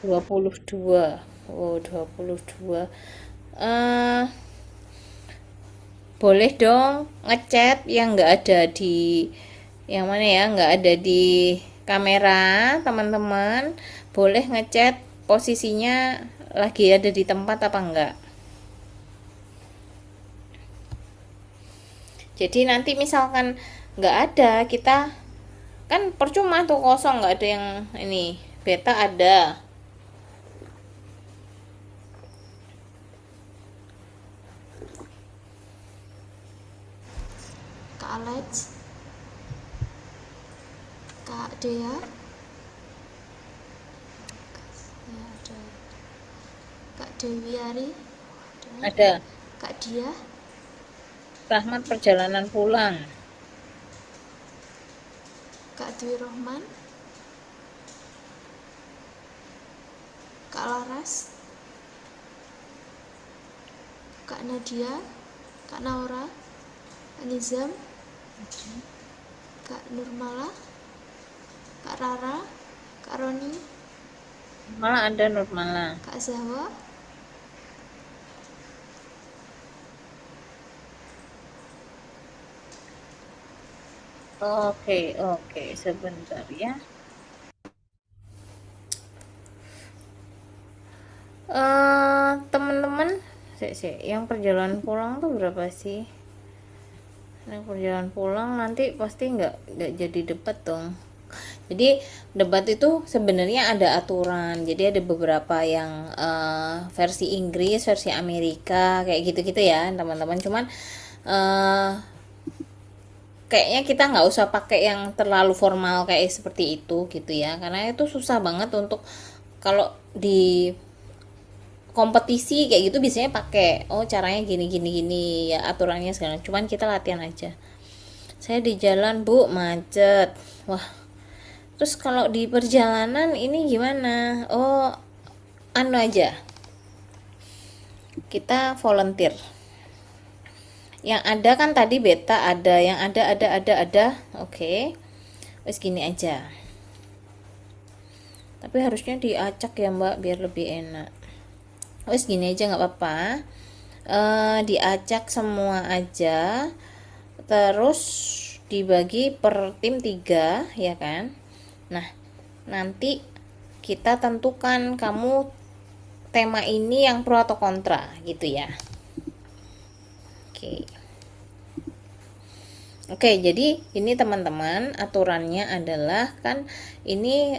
Speaker 1: 22. Oh, 22. Boleh dong ngechat yang nggak ada di yang mana ya, nggak ada di kamera, teman-teman. Boleh ngechat posisinya lagi ada di tempat apa enggak. Jadi nanti misalkan nggak ada, kita kan percuma tuh kosong, nggak ada yang ini. Beta ada.
Speaker 2: Kak Alex, Kak Dea, ada Kak Dewi Ari,
Speaker 1: Ada.
Speaker 2: Kak Dia,
Speaker 1: Rahmat perjalanan pulang.
Speaker 2: Kak Dwi Rohman, Kak Laras, Kak Nadia, Kak Naura, Kak Nizam, Kak Nurmala, Kak Rara, Kak Roni,
Speaker 1: Malah ada Nurmala.
Speaker 2: Kak Zahwa,
Speaker 1: Oke, sebentar ya. Teman-teman, yang perjalanan pulang tuh berapa sih? Yang perjalanan pulang nanti pasti nggak jadi debat dong. Jadi debat itu sebenarnya ada aturan. Jadi ada beberapa yang versi Inggris, versi Amerika, kayak gitu-gitu ya, teman-teman. Cuman kayaknya kita nggak usah pakai yang terlalu formal kayak seperti itu gitu ya, karena itu susah banget untuk kalau di kompetisi kayak gitu biasanya pakai caranya gini gini gini ya, aturannya segala. Cuman kita latihan aja. Saya di jalan Bu, macet. Wah, terus kalau di perjalanan ini gimana? Anu aja, kita volunteer. Yang ada kan tadi beta ada, yang ada. Oke. Wes gini aja. Tapi harusnya diacak ya Mbak biar lebih enak. Wes gini aja nggak apa-apa. Diacak semua aja. Terus dibagi per tim 3 ya kan. Nah, nanti kita tentukan kamu tema ini yang pro atau kontra gitu ya. Oke, jadi ini teman-teman aturannya adalah kan ini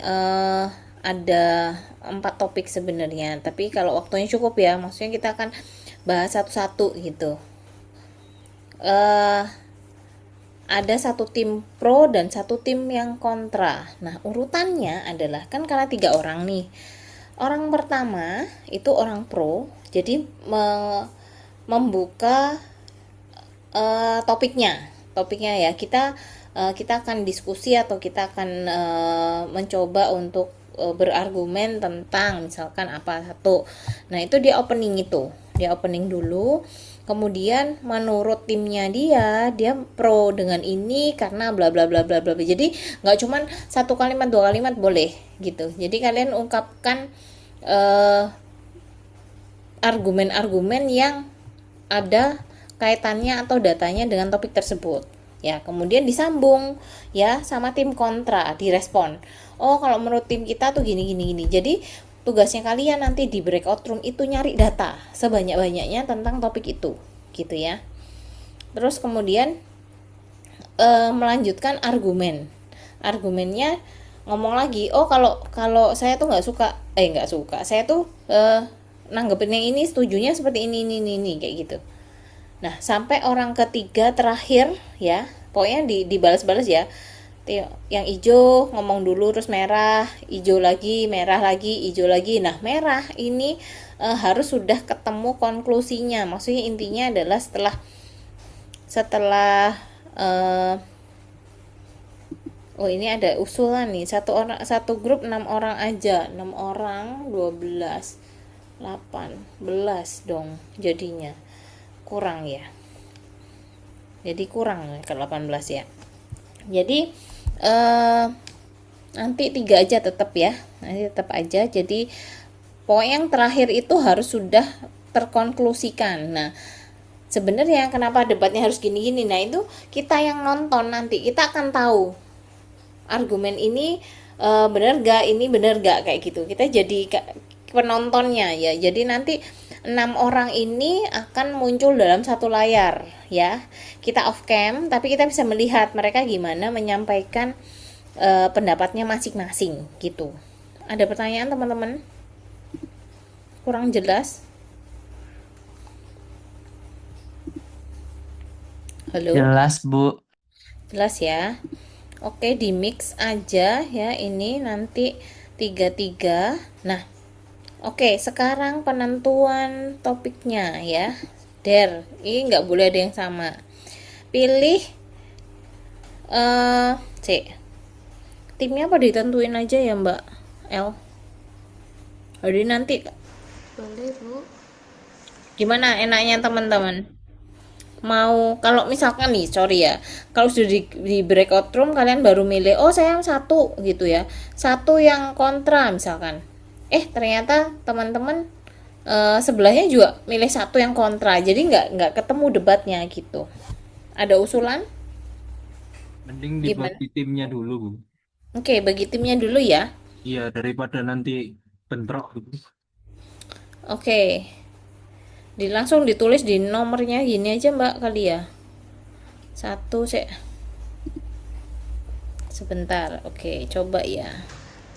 Speaker 1: ada 4 topik sebenarnya, tapi kalau waktunya cukup ya, maksudnya kita akan bahas satu-satu gitu. Ada satu tim pro dan satu tim yang kontra. Nah, urutannya adalah kan karena 3 orang nih. Orang pertama itu orang pro, jadi membuka topiknya ya, kita akan diskusi atau kita akan mencoba untuk berargumen tentang misalkan apa satu. Nah, itu dia opening dulu, kemudian menurut timnya dia pro dengan ini karena bla bla bla bla bla. Jadi nggak cuman 1 kalimat 2 kalimat boleh gitu. Jadi kalian ungkapkan argumen-argumen yang ada kaitannya atau datanya dengan topik tersebut ya, kemudian disambung ya sama tim kontra, direspon. Kalau menurut tim kita tuh gini. Jadi tugasnya kalian nanti di breakout room itu nyari data sebanyak-banyaknya tentang topik itu gitu ya. Terus kemudian melanjutkan argumennya, ngomong lagi, kalau saya tuh nggak suka, saya tuh nanggepin yang ini, setujunya seperti ini kayak gitu. Nah, sampai orang ketiga terakhir ya, pokoknya dibalas-balas ya. Yang hijau ngomong dulu, terus merah, hijau lagi, merah lagi, hijau lagi. Nah, merah ini harus sudah ketemu konklusinya. Maksudnya intinya adalah setelah ini ada usulan nih, satu grup 6 orang aja, 6 orang 12. 18 dong jadinya. Kurang ya. Jadi kurang ke 18 ya. Jadi nanti 3 aja tetap ya. Nanti tetap aja. Jadi poin yang terakhir itu harus sudah terkonklusikan. Nah, sebenarnya kenapa debatnya harus gini-gini? Nah, itu kita yang nonton nanti kita akan tahu argumen ini benar gak, ini benar gak, kayak gitu. Kita jadi penontonnya ya. Jadi nanti 6 orang ini akan muncul dalam satu layar ya. Kita off cam tapi kita bisa melihat mereka gimana menyampaikan pendapatnya masing-masing gitu. Ada pertanyaan teman-teman? Kurang jelas? Halo?
Speaker 5: Jelas, Bu.
Speaker 1: Jelas ya. Oke, di mix aja ya ini nanti 3-3. Nah, oke, sekarang penentuan topiknya ya. Ini nggak boleh ada yang sama. Pilih C. Timnya apa ditentuin aja ya Mbak L. Jadi nanti
Speaker 2: Boleh, Bu.
Speaker 1: gimana enaknya teman-teman? Mau kalau misalkan nih, sorry ya, kalau sudah di breakout room kalian baru milih, oh saya yang satu gitu ya, satu yang kontra misalkan, ternyata teman-teman sebelahnya juga milih satu yang kontra, jadi nggak ketemu debatnya gitu. Ada usulan?
Speaker 5: Mending
Speaker 1: Gimana?
Speaker 5: dibagi timnya dulu, Bu.
Speaker 1: Oke, bagi timnya dulu ya.
Speaker 5: Iya, daripada nanti bentrok gitu.
Speaker 1: Oke, langsung ditulis di nomornya gini aja Mbak kali ya. Satu sebentar. Oke, coba ya.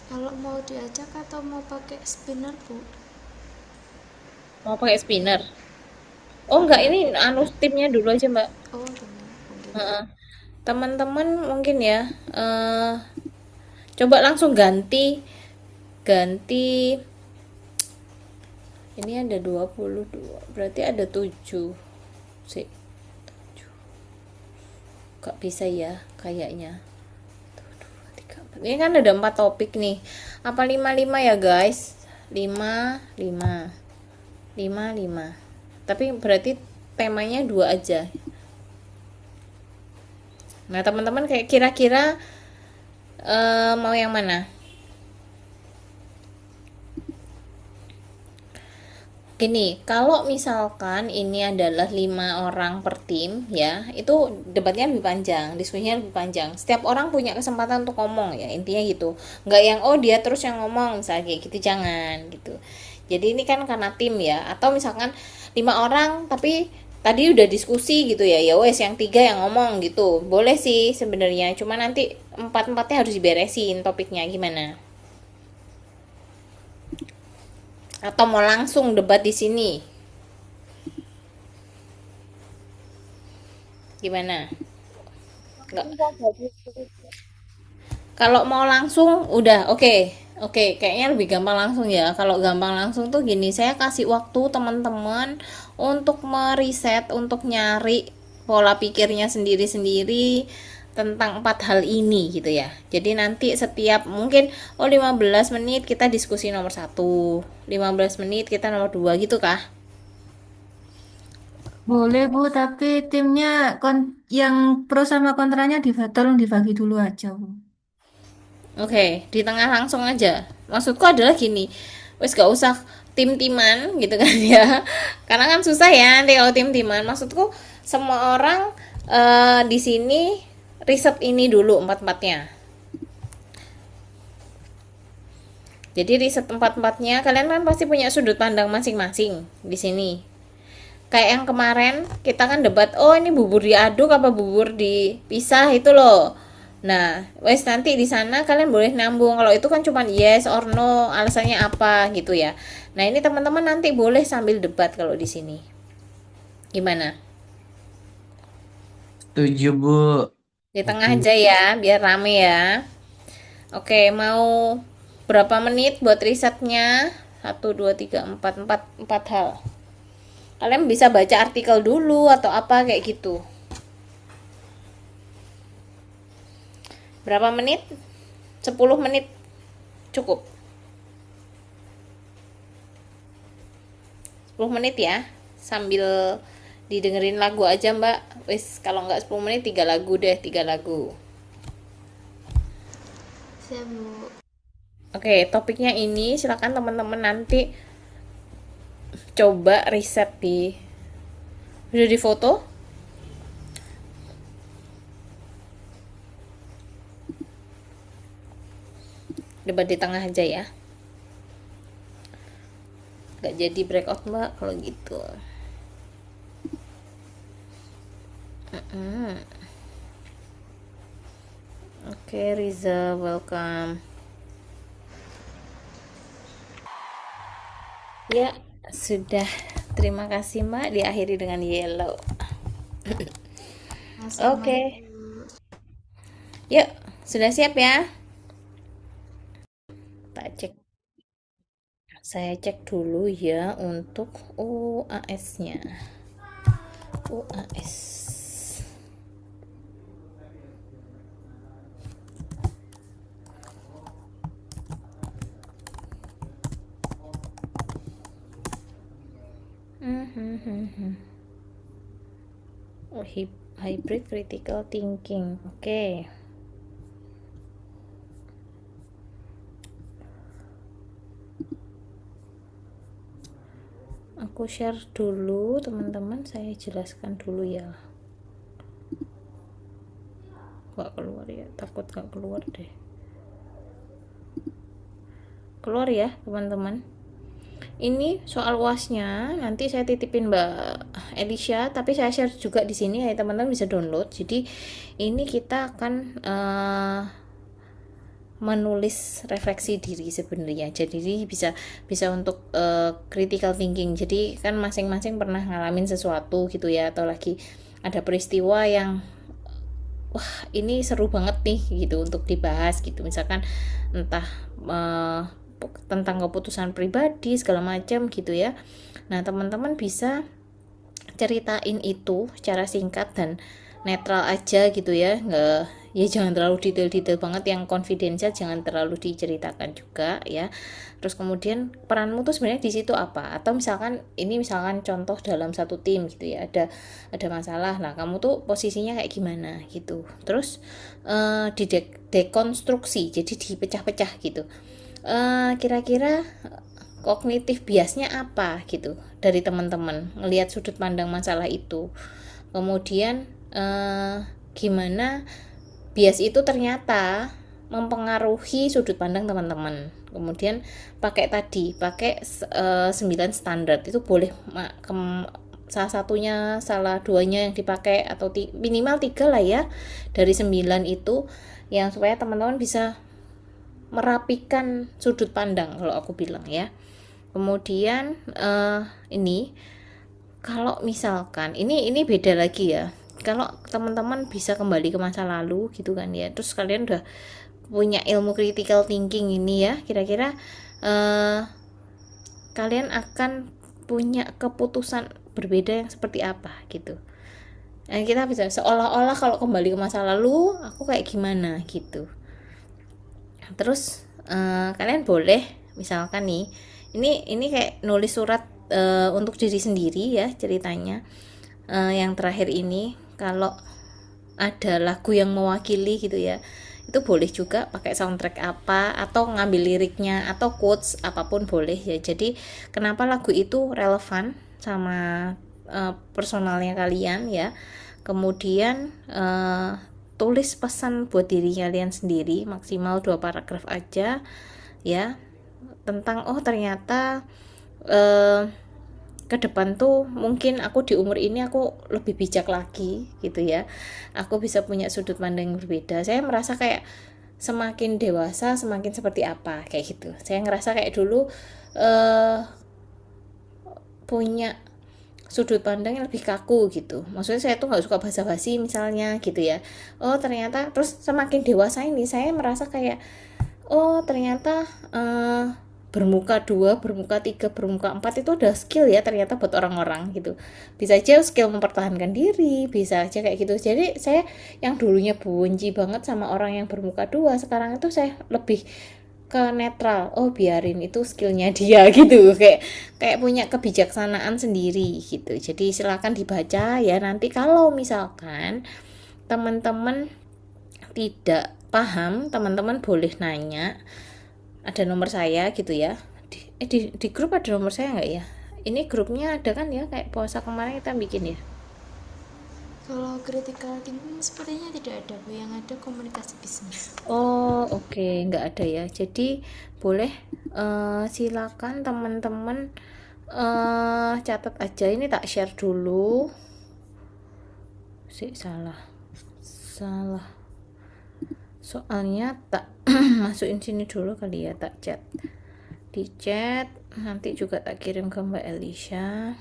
Speaker 2: Kalau mau diajak atau mau pakai spinner, Bu?
Speaker 1: Mau pakai spinner? Oh enggak, ini timnya dulu aja Mbak.
Speaker 2: Oh, benar. Oke.
Speaker 1: Heeh. Teman-teman mungkin ya coba langsung ganti ini ada 22 berarti ada 7 sih, gak bisa ya kayaknya. 1, 2, 3, 4. Ini kan ada 4 topik nih, apa 5 ya guys? 5 tapi berarti temanya 2 aja. Nah teman-teman kayak kira-kira mau yang mana? Gini, kalau misalkan ini adalah 5 orang per tim ya, itu debatnya lebih panjang, diskusinya lebih panjang. Setiap orang punya kesempatan untuk ngomong ya, intinya gitu. Nggak yang oh dia terus yang ngomong, misalnya kayak gitu, jangan gitu. Jadi ini kan karena tim ya, atau misalkan 5 orang tapi tadi udah diskusi gitu ya, ya wes yang 3 yang ngomong gitu. Boleh sih sebenarnya, cuma nanti empat-empatnya harus diberesin topiknya gimana? Atau mau langsung debat di sini? Gimana? Enggak. Kalau mau langsung udah oke. Oke, kayaknya lebih gampang langsung ya. Kalau gampang langsung tuh gini, saya kasih waktu teman-teman untuk meriset, untuk nyari pola pikirnya sendiri-sendiri tentang 4 hal ini gitu ya. Jadi nanti setiap mungkin 15 menit kita diskusi nomor 1, 15 menit kita nomor 2 gitu kah?
Speaker 4: Boleh Bu, tapi timnya yang pro sama kontranya tolong dibagi dulu aja Bu.
Speaker 1: Oke, di tengah langsung aja. Maksudku adalah gini, wes gak usah tim-timan gitu kan ya. Karena kan susah ya nanti kalau tim-timan. Maksudku semua orang di sini riset ini dulu empat-empatnya. Jadi riset empat-empatnya, kalian kan pasti punya sudut pandang masing-masing di sini. Kayak yang kemarin kita kan debat, oh ini bubur diaduk apa bubur dipisah itu loh. Nah, wes nanti di sana kalian boleh nambung. Kalau itu kan cuma yes or no, alasannya apa gitu ya. Nah, ini teman-teman nanti boleh sambil debat kalau di sini. Gimana?
Speaker 5: Setuju, Bu.
Speaker 1: Di tengah aja ya, biar rame ya. Oke, mau berapa menit buat risetnya? 1, 2, 3, 4 hal. Kalian bisa baca artikel dulu atau apa kayak gitu. Berapa menit? 10 menit cukup. 10 menit ya, sambil didengerin lagu aja Mbak. Wis kalau nggak 10 menit 3 lagu deh, 3 lagu.
Speaker 2: Siap, Bu.
Speaker 1: Oke, topiknya ini silakan teman-teman nanti coba riset di udah di foto. Debat di tengah aja ya. Gak jadi breakout Mbak kalau gitu. Oke, Riza, welcome. Ya, sudah. Terima kasih Mbak, diakhiri dengan yellow. Oke. Yuk, sudah siap ya? Tak cek. Saya cek dulu ya untuk UAS-nya. UAS. Oh, hybrid critical thinking. Oke. Aku share dulu teman-teman, saya jelaskan dulu ya. Gak keluar ya, takut gak keluar deh. Keluar ya teman-teman. Ini soal UASnya nanti saya titipin Mbak Elisha, tapi saya share juga di sini ya teman-teman, bisa download. Jadi ini kita akan menulis refleksi diri sebenarnya. Jadi bisa untuk critical thinking. Jadi kan masing-masing pernah ngalamin sesuatu gitu ya, atau lagi ada peristiwa yang wah ini seru banget nih gitu untuk dibahas gitu. Misalkan entah tentang keputusan pribadi segala macam gitu ya. Nah, teman-teman bisa ceritain itu secara singkat dan netral aja gitu ya, nggak ya, jangan terlalu detail-detail banget, yang confidential jangan terlalu diceritakan juga ya. Terus kemudian peranmu tuh sebenarnya di situ apa, atau misalkan contoh dalam satu tim gitu ya, ada masalah, nah kamu tuh posisinya kayak gimana gitu. Terus dekonstruksi, jadi dipecah-pecah gitu. Kira-kira kognitif biasnya apa gitu dari teman-teman ngelihat sudut pandang masalah itu. Kemudian gimana bias itu ternyata mempengaruhi sudut pandang teman-teman. Kemudian pakai 9 standar itu boleh salah duanya yang dipakai, atau minimal 3 lah ya dari 9 itu, yang supaya teman-teman bisa merapikan sudut pandang kalau aku bilang ya. Kemudian ini kalau misalkan ini beda lagi ya, kalau teman-teman bisa kembali ke masa lalu gitu kan ya, terus kalian udah punya ilmu critical thinking ini ya, kira-kira kalian akan punya keputusan berbeda yang seperti apa gitu. Nah, kita bisa seolah-olah kalau kembali ke masa lalu aku kayak gimana gitu. Terus kalian boleh misalkan nih, ini kayak nulis surat untuk diri sendiri ya ceritanya. Yang terakhir ini kalau ada lagu yang mewakili gitu ya, itu boleh juga pakai soundtrack apa, atau ngambil liriknya atau quotes apapun boleh ya. Jadi kenapa lagu itu relevan sama personalnya kalian ya. Kemudian tulis pesan buat diri kalian sendiri, maksimal 2 paragraf aja ya, tentang ternyata ke depan tuh mungkin aku di umur ini aku lebih bijak lagi gitu ya, aku bisa punya sudut pandang yang berbeda. Saya merasa kayak semakin dewasa semakin seperti apa kayak gitu. Saya ngerasa kayak dulu punya sudut pandang yang lebih kaku gitu. Maksudnya saya tuh nggak suka basa-basi misalnya gitu ya. Ternyata terus semakin dewasa ini saya merasa kayak ternyata bermuka 2, bermuka 3, bermuka 4 itu udah skill ya ternyata buat orang-orang gitu. Bisa aja skill mempertahankan diri, bisa aja kayak gitu. Jadi saya yang dulunya benci banget sama orang yang bermuka 2, sekarang itu saya lebih ke netral, oh biarin itu skillnya dia gitu, kayak punya kebijaksanaan sendiri gitu. Jadi silakan dibaca ya, nanti kalau misalkan teman-teman tidak paham, teman-teman boleh nanya, ada nomor saya gitu ya, di grup ada nomor saya nggak ya, ini grupnya ada kan ya, kayak puasa kemarin kita bikin ya.
Speaker 2: Kalau critical thinking sepertinya tidak ada, Bu. Yang ada komunikasi bisnis.
Speaker 1: Oh, oke, nggak ada ya. Jadi boleh silakan teman-teman catat aja. Ini tak share dulu. Salah. Soalnya tak masukin sini dulu kali ya, tak chat. Di chat nanti juga tak kirim ke Mbak Elisha.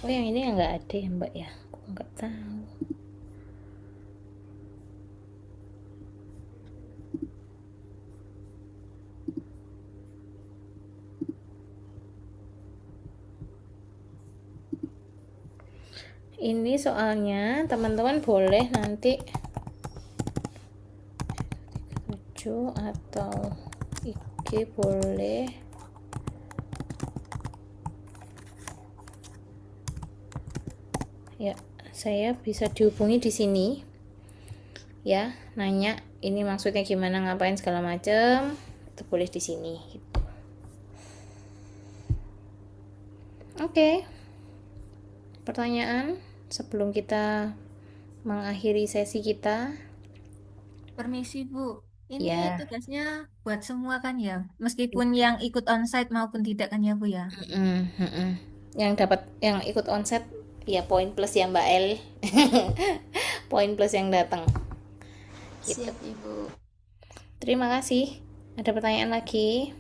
Speaker 1: Oh, yang ini nggak ada ya, Mbak ya? Aku nggak tahu. Ini soalnya teman-teman boleh nanti 7 atau IG boleh ya, saya bisa dihubungi di sini ya, nanya ini maksudnya gimana, ngapain segala macem, itu boleh di sini gitu. Oke. Pertanyaan sebelum kita mengakhiri sesi kita?
Speaker 4: Permisi Bu, ini
Speaker 1: Ya.
Speaker 4: tugasnya buat semua kan ya? Meskipun yang ikut onsite maupun tidak kan ya Bu ya?
Speaker 1: Yang ikut onset ya poin plus ya Mbak El. Poin plus yang datang gitu.
Speaker 2: Siap, Ibu.
Speaker 1: Terima kasih. Ada pertanyaan lagi?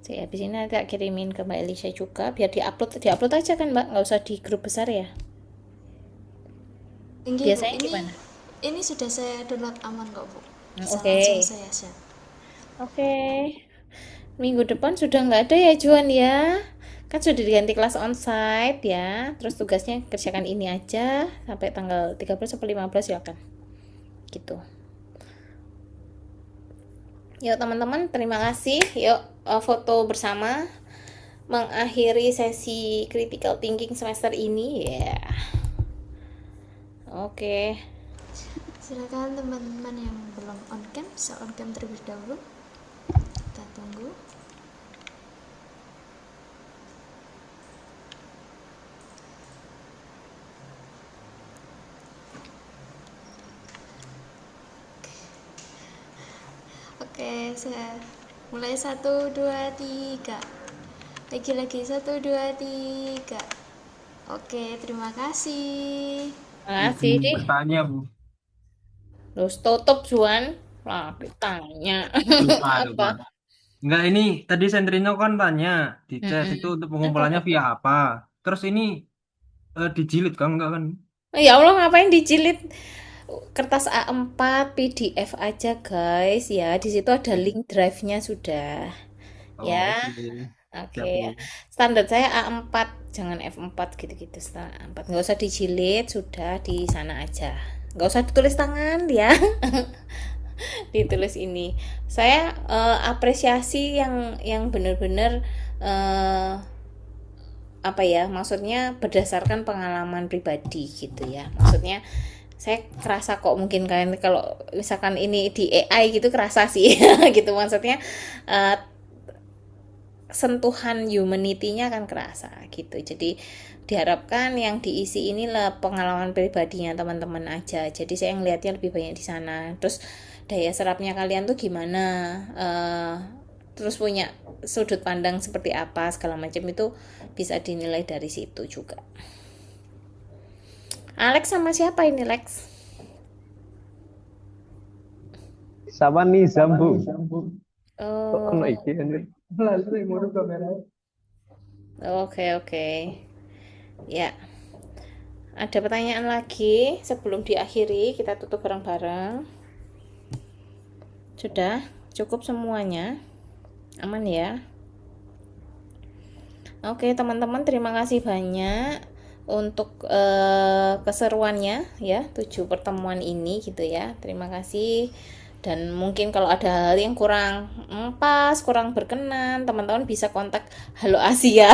Speaker 1: Saya habis ini nanti tak kirimin ke Mbak Elisha juga biar diupload aja kan Mbak, nggak usah di grup besar ya.
Speaker 2: Tinggi,
Speaker 1: Biasanya
Speaker 2: Bu.
Speaker 1: gimana?
Speaker 2: Ini sudah saya download aman kok, Bu. Bisa
Speaker 1: Oke.
Speaker 2: langsung saya share.
Speaker 1: Oke. Minggu depan sudah nggak ada ya Juan ya? Kan sudah diganti kelas onsite ya. Terus tugasnya kerjakan ini aja sampai tanggal 13 sampai 15 ya kan. Gitu. Yuk teman-teman, terima kasih. Yuk foto bersama mengakhiri sesi critical thinking semester ini ya. Oke.
Speaker 2: Silakan teman-teman yang belum on cam, bisa on cam terlebih dahulu. Kita tunggu. Oke, saya mulai 1, 2, 3. Lagi-lagi 1, 2, 3. Oke, terima kasih.
Speaker 1: Terima kasih.
Speaker 5: Bertanya, Bu.
Speaker 1: Terus tutup Juan. Wah, ditanya.
Speaker 5: Lupa.
Speaker 1: Apa?
Speaker 5: Enggak, ini tadi Sentrino kan tanya di chat itu untuk pengumpulannya
Speaker 1: Apa?
Speaker 5: via apa. Terus ini dijilid kan enggak kan?
Speaker 1: Ya Allah, ngapain dijilid? Kertas A4 PDF aja guys ya. Di situ ada link drive-nya sudah.
Speaker 5: Oh,
Speaker 1: Ya.
Speaker 5: oke.
Speaker 1: Oke
Speaker 5: Siap, Bu.
Speaker 1: ya. Standar saya A4, jangan F4 gitu-gitu. Standar A4. Nggak usah dijilid, sudah di sana aja. Nggak usah ditulis tangan ya. Ditulis ini. Saya apresiasi yang benar-benar apa ya? Maksudnya berdasarkan pengalaman pribadi gitu ya. Maksudnya saya kerasa kok, mungkin kalian kalau misalkan ini di AI gitu kerasa sih gitu, maksudnya eh, sentuhan humanity-nya kan kerasa gitu. Jadi diharapkan yang diisi inilah pengalaman pribadinya teman-teman aja. Jadi saya ngelihatnya lebih banyak di sana. Terus daya serapnya kalian tuh gimana? Terus punya sudut pandang seperti apa segala macam, itu bisa dinilai dari situ juga. Alex sama siapa ini Lex?
Speaker 6: Sama Nizam, Bu.
Speaker 1: Oh,
Speaker 6: Ono iki anjir.
Speaker 1: oke. Ya, ada pertanyaan lagi sebelum diakhiri, kita tutup bareng-bareng. Sudah cukup semuanya? Aman ya? Oke teman-teman, terima kasih banyak untuk keseruannya ya 7 pertemuan ini gitu ya. Terima kasih. Dan mungkin kalau ada hal yang kurang pas, kurang berkenan, teman-teman bisa kontak Halo Asia.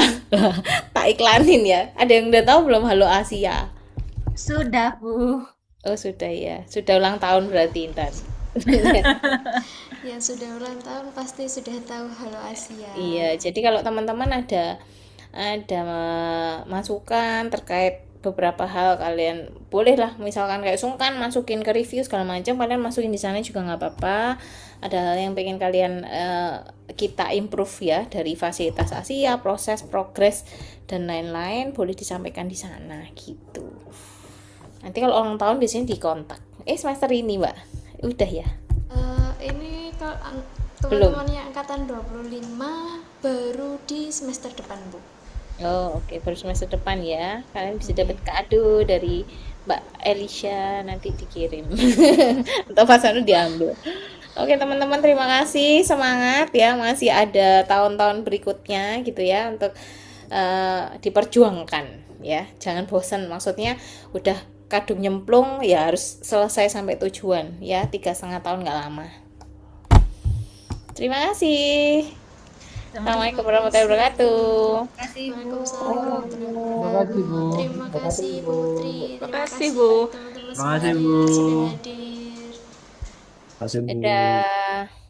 Speaker 1: Tak iklanin ya. Ada yang udah tahu belum Halo Asia?
Speaker 4: Sudah, Bu.
Speaker 1: Oh sudah ya. Sudah ulang tahun berarti Intan.
Speaker 2: Yang sudah ulang tahun pasti sudah tahu Halo Asia.
Speaker 1: Iya, jadi kalau teman-teman ada masukan terkait beberapa hal, kalian bolehlah misalkan kayak sungkan masukin ke review segala macam, kalian masukin di sana juga nggak apa-apa. Ada hal yang pengen kalian kita improve ya dari fasilitas Asia, proses, progres dan lain-lain, boleh disampaikan di sana gitu. Nanti kalau ulang tahun biasanya dikontak. Semester ini Mbak, udah ya?
Speaker 2: Ini kalau
Speaker 1: Belum.
Speaker 2: teman-teman yang angkatan 25 baru di semester depan, Bu.
Speaker 1: Oh oke, baru semester depan ya. Kalian bisa dapat kado dari Mbak Elisha, nanti dikirim. Atau Pak Sanu diambil. Oke teman-teman, terima kasih, semangat ya, masih ada tahun-tahun berikutnya gitu ya untuk diperjuangkan ya. Jangan bosan, maksudnya udah kadung nyemplung ya harus selesai sampai tujuan ya, 3,5 tahun nggak lama. Terima kasih. Assalamualaikum warahmatullahi wabarakatuh.
Speaker 4: Terima kasih, Bu.
Speaker 2: Waalaikumsalam warahmatullahi
Speaker 6: Terima kasih, Bu.
Speaker 2: wabarakatuh. Terima kasih Bu Putri.
Speaker 1: Terima kasih,
Speaker 2: kasih
Speaker 1: Bu.
Speaker 2: teman-teman
Speaker 5: Terima kasih,
Speaker 2: semuanya
Speaker 5: Bu.
Speaker 2: sudah hadir.
Speaker 3: Kasih Bu.
Speaker 1: Dadah.